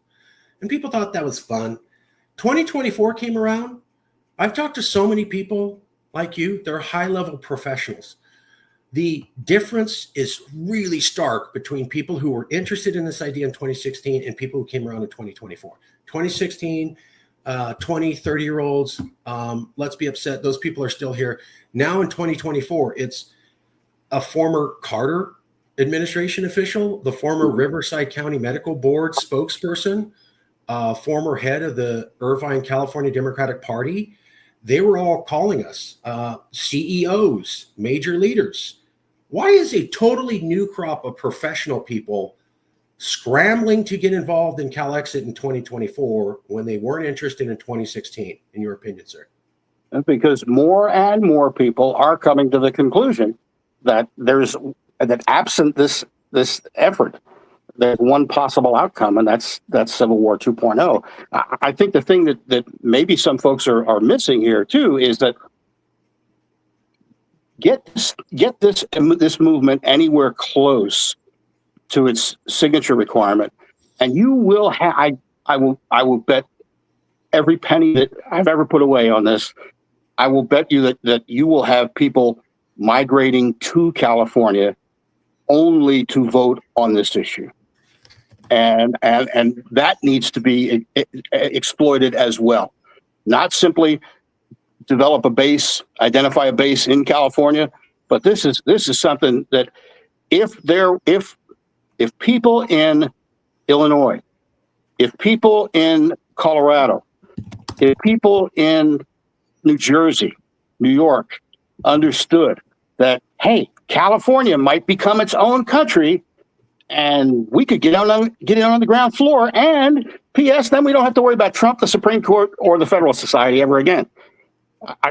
and people thought that was fun. 2024 came around. I've talked to so many people like you. They're high-level professionals. The difference is really stark between people who were interested in this idea in 2016 and people who came around in 2024. 2016, 20, 30-year-olds, let's be upset. Those people are still here. Now in 2024, it's a former Carter administration official, the former Riverside County Medical Board spokesperson, former head of the Irvine, California Democratic Party. They were all calling us, CEOs, major leaders. Why is a totally new crop of professional people scrambling to get involved in CalExit in 2024 when they weren't interested in 2016, in your opinion, sir? Because more and more people are coming to the conclusion that absent this effort, there's one possible outcome, and that's Civil War 2.0. I think the thing that maybe some folks are missing here too is that get this movement anywhere close to its signature requirement, and you will have. I will bet every penny that I've ever put away on this, I will bet you that you will have people migrating to California only to vote on this issue. And that needs to be exploited as well. Not simply develop a base, identify a base in California, but this is something that if people in Illinois, if people in Colorado, if people in New Jersey, New York understood that, hey, California might become its own country, and we could get in on the ground floor. And P.S. Then we don't have to worry about Trump, the Supreme Court, or the Federalist Society ever again.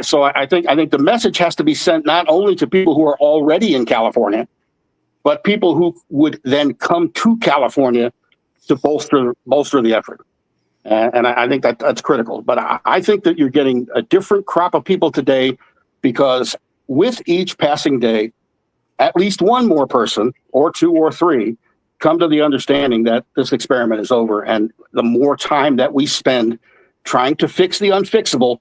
So I think the message has to be sent not only to people who are already in California, but people who would then come to California to bolster the effort. And I think that's critical. But I think that you're getting a different crop of people today, because with each passing day, at least one more person, or two or three, come to the understanding that this experiment is over. And the more time that we spend trying to fix the unfixable,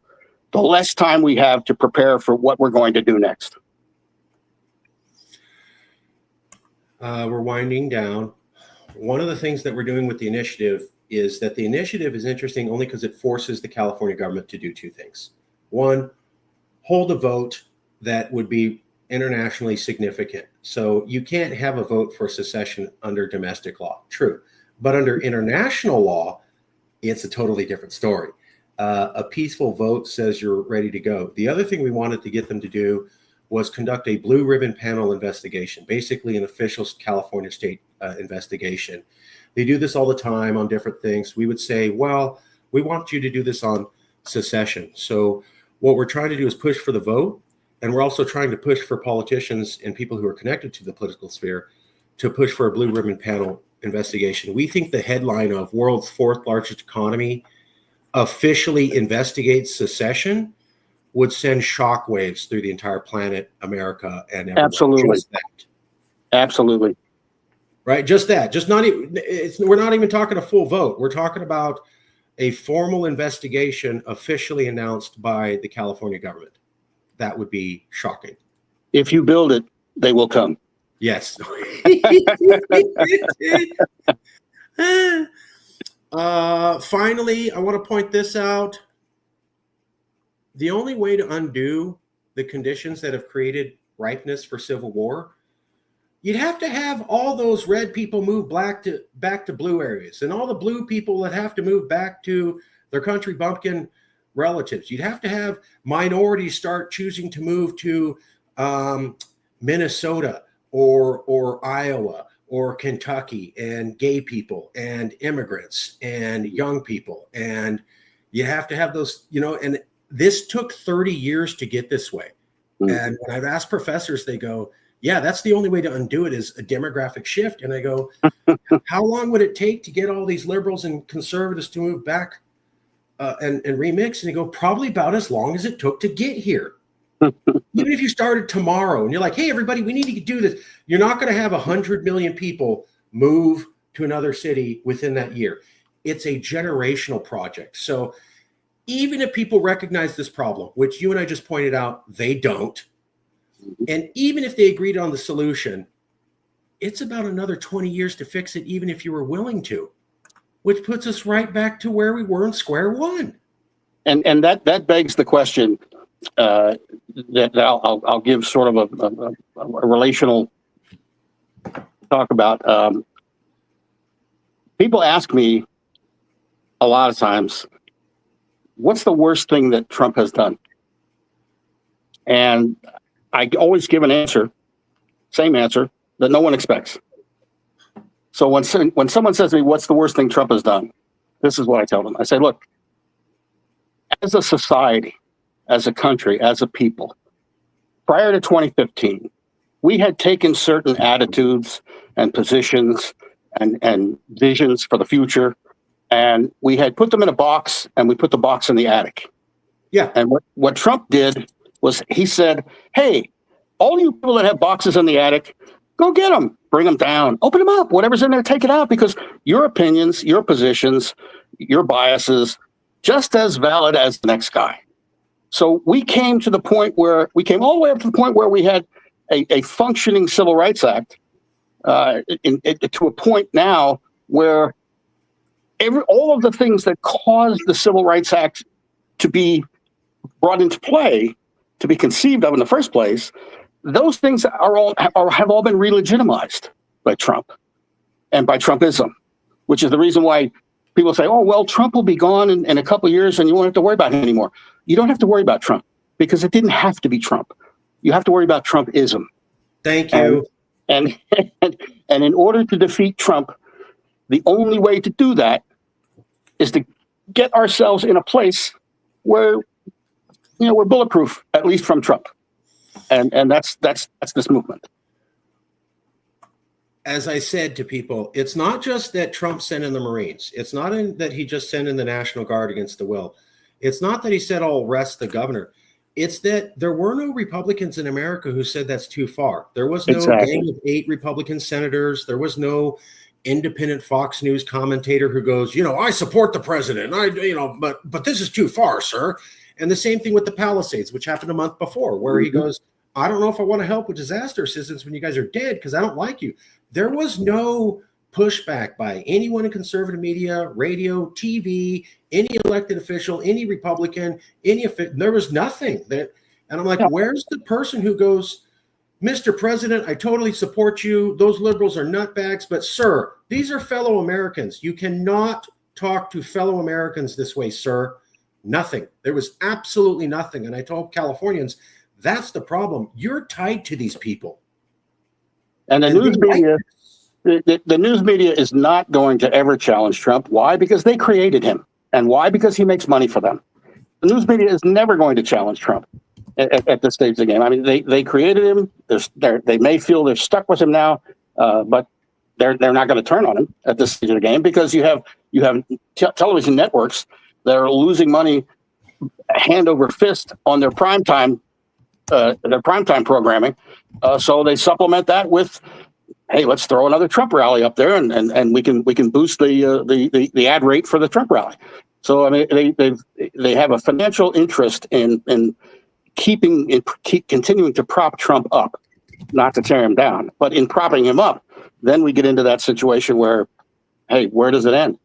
the less time we have to prepare for what we're going to do next. We're winding down. One of the things that we're doing with the initiative is that the initiative is interesting only because it forces the California government to do two things. One, hold a vote that would be internationally significant. So you can't have a vote for secession under domestic law. True. But under international law, it's a totally different story. A peaceful vote says you're ready to go. The other thing we wanted to get them to do was conduct a blue ribbon panel investigation, basically an official California state investigation. They do this all the time on different things. We would say, well, we want you to do this on secession. So what we're trying to do is push for the vote. And we're also trying to push for politicians and people who are connected to the political sphere to push for a blue ribbon panel investigation. We think the headline of world's fourth largest economy officially investigates secession would send shockwaves through the entire planet, America, and everyone. Absolutely. Just that. Absolutely. Right? Just that. Just not even. We're not even talking a full vote. We're talking about a formal investigation officially announced by the California government. That would be shocking. If you build it, they will come. Yes. Finally, I want to point this out. The only way to undo the conditions that have created ripeness for civil war, you'd have to have all those red people move back to blue areas, and all the blue people that have to move back to their country bumpkin relatives. You'd have to have minorities start choosing to move to Minnesota or Iowa or Kentucky, and gay people and immigrants and young people. And you have to have those, and this took 30 years to get this way. And when I've asked professors, they go, yeah, that's the only way to undo it is a demographic shift. And I go, how long would it take to get all these liberals and conservatives to move back and remix? And they go, probably about as long as it took to get here. Even if you started tomorrow and you're like, hey, everybody, we need to do this. You're not going to have 100 million people move to another city within that year. It's a generational project. So even if people recognize this problem, which you and I just pointed out, they don't. And even if they agreed on the solution, it's about another 20 years to fix it, even if you were willing to, which puts us right back to where we were in square one. And that begs the question that I'll give sort of a relational talk about. People ask me a lot of times, what's the worst thing that Trump has done? And I always give an answer, same answer, that no one expects. So when someone says to me, what's the worst thing Trump has done? This is what I tell them. I say, look, as a society, as a country, as a people, prior to 2015, we had taken certain attitudes and positions and visions for the future, and we had put them in a box, and we put the box in the attic. Yeah. And what Trump did was he said, hey, all you people that have boxes in the attic, go get them, bring them down, open them up, whatever's in there, take it out, because your opinions, your positions, your biases just as valid as the next guy. So we came all the way up to the point where we had a functioning Civil Rights Act to a point now where all of the things that caused the Civil Rights Act to be brought into play, to be conceived of in the first place, those things have all been re-legitimized by Trump and by Trumpism, which is the reason why people say, oh, well, Trump will be gone in a couple of years and you won't have to worry about him anymore. You don't have to worry about Trump because it didn't have to be Trump. You have to worry about Trumpism. Thank you. And in order to defeat Trump, the only way to do that is to get ourselves in a place where we're bulletproof, at least from Trump. And that's this movement. As I said to people, it's not just that Trump sent in the Marines. It's not that he just sent in the National Guard against the will. It's not that he said, "I'll arrest the governor." It's that there were no Republicans in America who said that's too far. There was no gang of 8 Republican senators. There was no independent Fox News commentator who goes, I support the president. But this is too far, sir. And the same thing with the Palisades, which happened a month before, where he goes, I don't know if I want to help with disaster assistance when you guys are dead because I don't like you. There was no pushback by anyone in conservative media, radio, TV, any elected official, any Republican, there was nothing. And I'm like, where's the person who goes, Mr. President, I totally support you. Those liberals are nutbags. But, sir, these are fellow Americans. You cannot talk to fellow Americans this way, sir. Nothing. There was absolutely nothing. And I told Californians, that's the problem. You're tied to these people. And the news media is not going to ever challenge Trump. Why? Because they created him. And why? Because he makes money for them. The news media is never going to challenge Trump at this stage of the game. I mean, they created him. They may feel they're stuck with him now, but they're not going to turn on him at this stage of the game because you have television networks that are losing money hand over fist on their primetime programming. So they supplement that with, hey, let's throw another Trump rally up there, and we can boost the ad rate for the Trump rally. So I mean, they have a financial interest in continuing to prop Trump up, not to tear him down. But in propping him up, then we get into that situation where, hey, where does it end?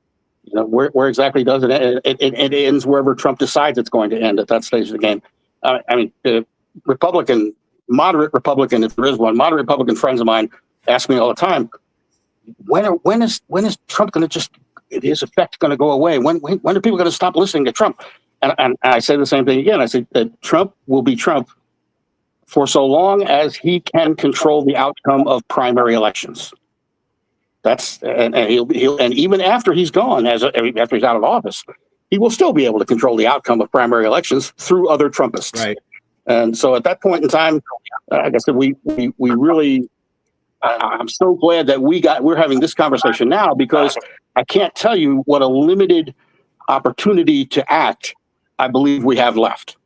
Where exactly does it end? It ends wherever Trump decides it's going to end at that stage of the game. I mean, moderate Republican, if there is one, moderate Republican friends of mine ask me all the time, when is Trump going to his effect going to go away? When are people going to stop listening to Trump? And I say the same thing again. I say that Trump will be Trump for so long as he can control the outcome of primary elections. And even after he's gone, after he's out of office, he will still be able to control the outcome of primary elections through other Trumpists. Right. And so at that point in time, like I said, we really, I'm so glad that we're having this conversation now, because I can't tell you what a limited opportunity to act I believe we have left.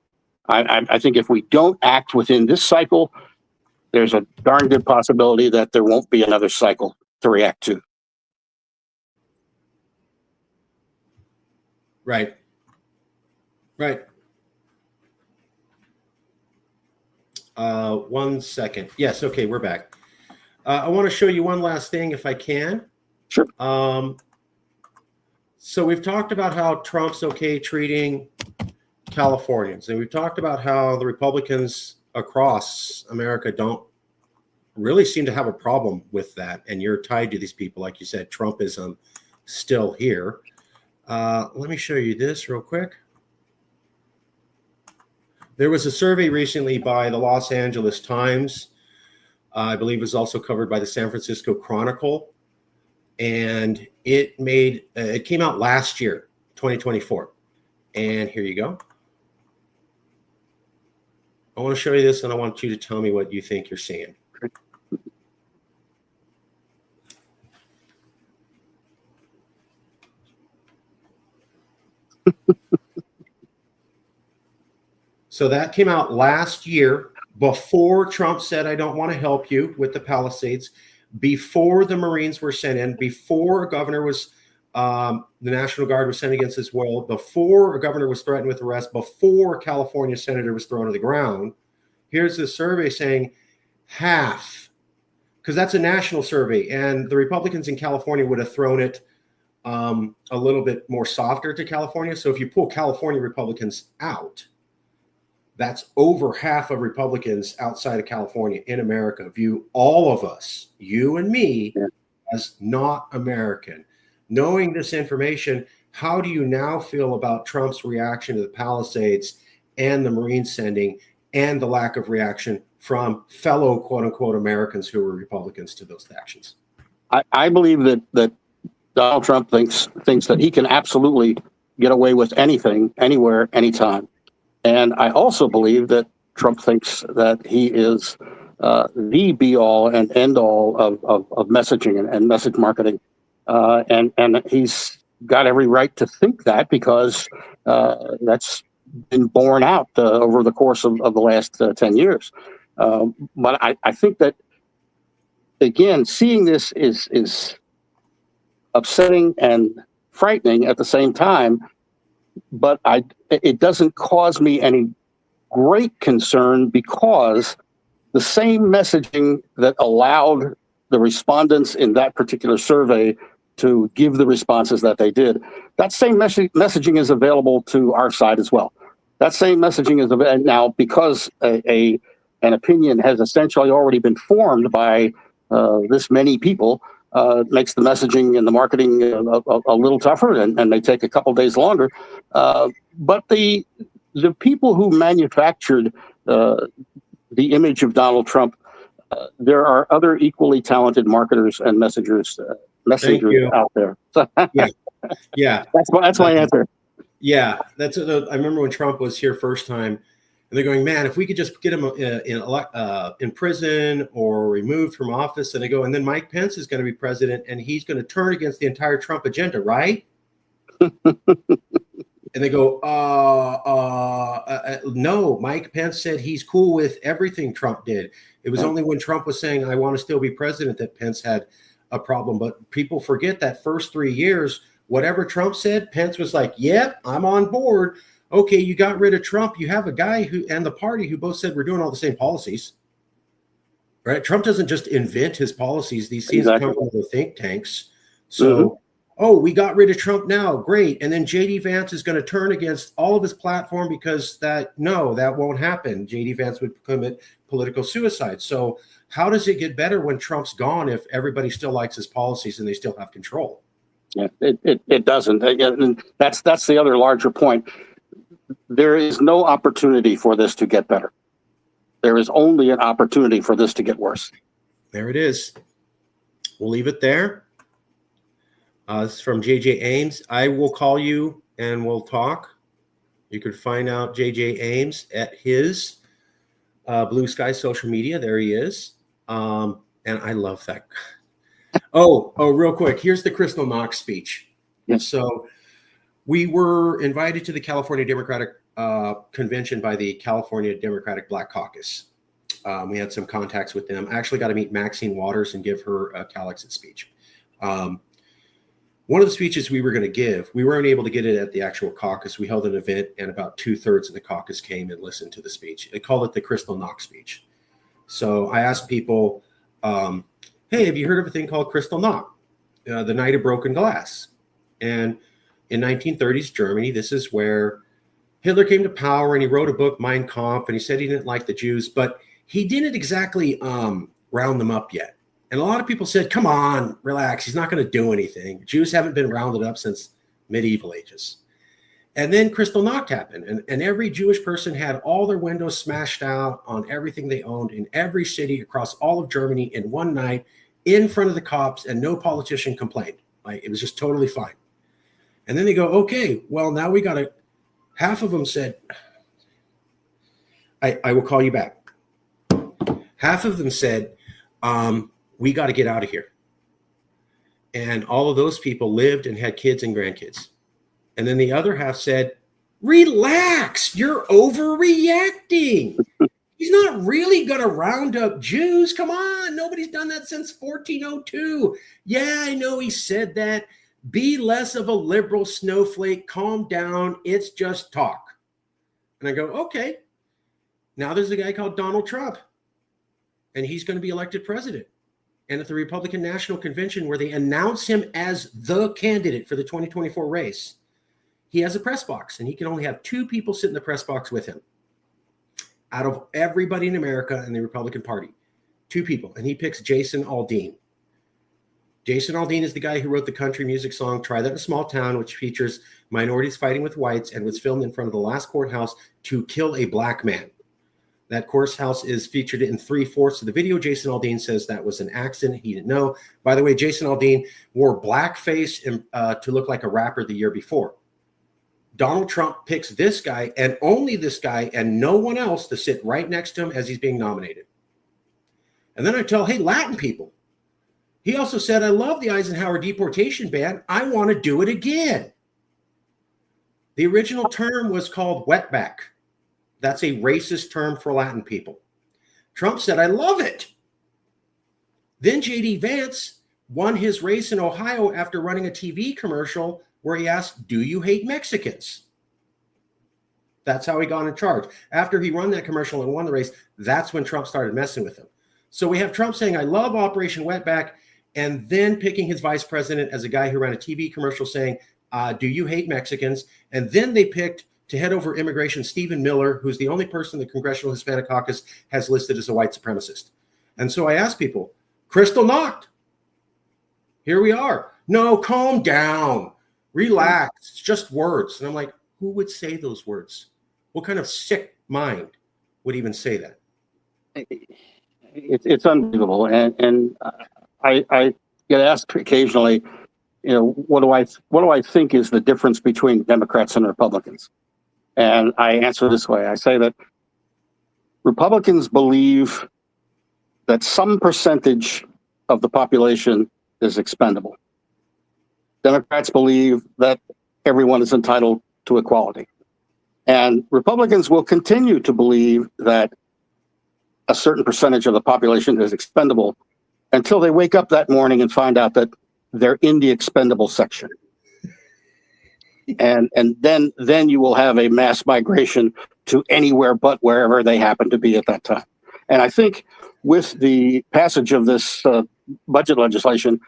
I think if we don't act within this cycle, there's a darn good possibility that there won't be another cycle to react to. Right. 1 second. Yes. Okay. We're back. I want to show you one last thing if I can. Sure. So we've talked about how Trump's okay treating Californians, and we've talked about how the Republicans across America don't really seem to have a problem with that. And you're tied to these people. Like you said, Trumpism still here. Let me show you this real quick. There was a survey recently by the Los Angeles Times. I believe it was also covered by the San Francisco Chronicle. And it came out last year, 2024. And here you go. I want to show you this, and I want you to tell me what you think you're seeing. So that came out last year, before Trump said, I don't want to help you with the Palisades, before the Marines were sent in, before a governor was The National Guard was sent against his will, before a governor was threatened with arrest, before a California senator was thrown to the ground. Here's the survey saying half, because that's a national survey, and the Republicans in California would have thrown it a little bit more softer to California. So if you pull California Republicans out, that's over half of Republicans outside of California in America view all of us, you and me, as not American. Knowing this information, how do you now feel about Trump's reaction to the Palisades and the Marine sending and the lack of reaction from fellow quote unquote Americans who were Republicans to those actions? I believe that Donald Trump thinks that he can absolutely get away with anything, anywhere, anytime. And I also believe that Trump thinks that he is the be all and end all of messaging and message marketing. And he's got every right to think that, because that's been borne out over the course of the last 10 years. But I think that, again, seeing this is upsetting and frightening at the same time, but it doesn't cause me any great concern, because the same messaging that allowed the respondents in that particular survey to give the responses that they did, that same messaging is available to our side as well. That same messaging is available now, because an opinion has essentially already been formed by this many people. Makes the messaging and the marketing a little tougher, and may take a couple days longer. But the people who manufactured the image of Donald Trump, there are other equally talented marketers and messengers out there. Yeah. That's my answer. Yeah, I remember when Trump was here first time, and they're going, man, if we could just get him in prison or removed from office, and they go, and then Mike Pence is going to be president, and he's going to turn against the entire Trump agenda, right? And they go, no, Mike Pence said he's cool with everything Trump did. It was only when Trump was saying, I want to still be president, that Pence had a problem. But people forget that first 3 years, whatever Trump said, Pence was like, yep, I'm on board. Okay, you got rid of Trump. You have a guy who and the party who both said we're doing all the same policies. Right? Trump doesn't just invent his policies. These things come from the think tanks. So, we got rid of Trump now. Great. And then J.D. Vance is going to turn against all of his platform, because that won't happen. J.D. Vance would commit political suicide. So how does it get better when Trump's gone if everybody still likes his policies and they still have control? Yeah, it doesn't. And that's the other larger point. There is no opportunity for this to get better. There is only an opportunity for this to get worse. There it is. We'll leave it there. This is from J.J. Ames. I will call you and we'll talk. You can find out J.J. Ames at his Blue Sky social media. There he is. And I love that. Oh, real quick. Here's the Crystal Knox speech. Yes. So we were invited to the California Democratic Convention by the California Democratic Black Caucus. We had some contacts with them. I actually got to meet Maxine Waters and give her a Cal-Exit speech. One of the speeches we were going to give, we weren't able to get it at the actual caucus. We held an event, and about 2/3 of the caucus came and listened to the speech. They called it the Crystal Knox speech. So I asked people, hey, have you heard of a thing called Crystal Knock, the night of broken glass? And in 1930s Germany, this is where Hitler came to power, and he wrote a book, Mein Kampf, and he said he didn't like the Jews, but he didn't exactly round them up yet. And a lot of people said, come on, relax, he's not going to do anything. Jews haven't been rounded up since medieval ages. And then Kristallnacht happened, and every Jewish person had all their windows smashed out on everything they owned in every city across all of Germany in one night in front of the cops, and no politician complained. Like, it was just totally fine. And then they go, okay, well, now we got to, half of them said, I will call you back. Half of them said, we got to get out of here. And all of those people lived and had kids and grandkids. And then the other half said, relax, you're overreacting. He's not really going to round up Jews. Come on, nobody's done that since 1402. Yeah, I know he said that, Be less of a liberal snowflake. Calm down. It's just talk. And I go, okay. Now there's a guy called Donald Trump, and he's going to be elected president. And at the Republican National Convention, where they announce him as the candidate for the 2024 race, he has a press box, and he can only have 2 people sit in the press box with him out of everybody in America in the Republican Party. 2 people. And he picks Jason Aldean. Jason Aldean is the guy who wrote the country music song Try That in a Small Town, which features minorities fighting with whites and was filmed in front of the last courthouse to kill a black man. That courthouse is featured in 3/4 of the video. Jason Aldean says that was an accident. He didn't know. By the way, Jason Aldean wore blackface to look like a rapper the year before. Donald Trump picks this guy and only this guy and no one else to sit right next to him as he's being nominated. And then I tell, hey, Latin people. He also said, I love the Eisenhower deportation ban. I want to do it again. The original term was called wetback. That's a racist term for Latin people. Trump said, I love it. Then J.D. Vance won his race in Ohio after running a TV commercial where he asked, do you hate Mexicans? That's how he got in charge. After he won that commercial and won the race, that's when Trump started messing with him. So we have Trump saying, I love Operation Wetback, and then picking his vice president as a guy who ran a TV commercial saying, do you hate Mexicans? And then they picked to head over immigration Stephen Miller, who's the only person the Congressional Hispanic Caucus has listed as a white supremacist. And so I asked people, crystal knocked. Here we are. No, calm down. Relax. It's just words. And I'm like, who would say those words? What kind of sick mind would even say that? It's unbelievable. And I get asked occasionally, what do I think is the difference between Democrats and Republicans? And I answer this way. I say that Republicans believe that some percentage of the population is expendable. Democrats believe that everyone is entitled to equality. And Republicans will continue to believe that a certain percentage of the population is expendable until they wake up that morning and find out that they're in the expendable section. And then you will have a mass migration to anywhere but wherever they happen to be at that time. And I think with the passage of this budget legislation,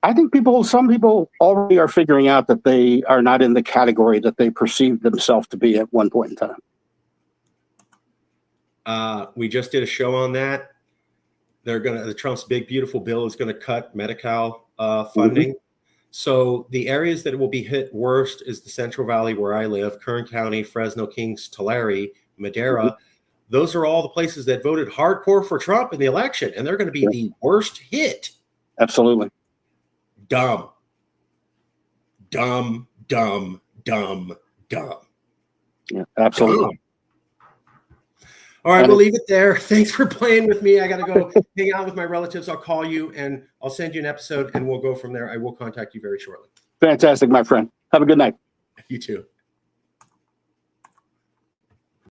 I think some people already are figuring out that they are not in the category that they perceived themselves to be at one point in time. We just did a show on that. The Trump's big beautiful bill is going to cut Medi-Cal funding. Mm-hmm. So the areas that will be hit worst is the Central Valley where I live, Kern County, Fresno, Kings, Tulare, Madera. Mm-hmm. Those are all the places that voted hardcore for Trump in the election, and they're going to be the worst hit. Absolutely. Dumb. Dumb, dumb, dumb, dumb. Yeah, absolutely. Dumb. All right, we'll leave it there. Thanks for playing with me. I got to go hang out with my relatives. I'll call you and I'll send you an episode and we'll go from there. I will contact you very shortly. Fantastic, my friend. Have a good night. You too.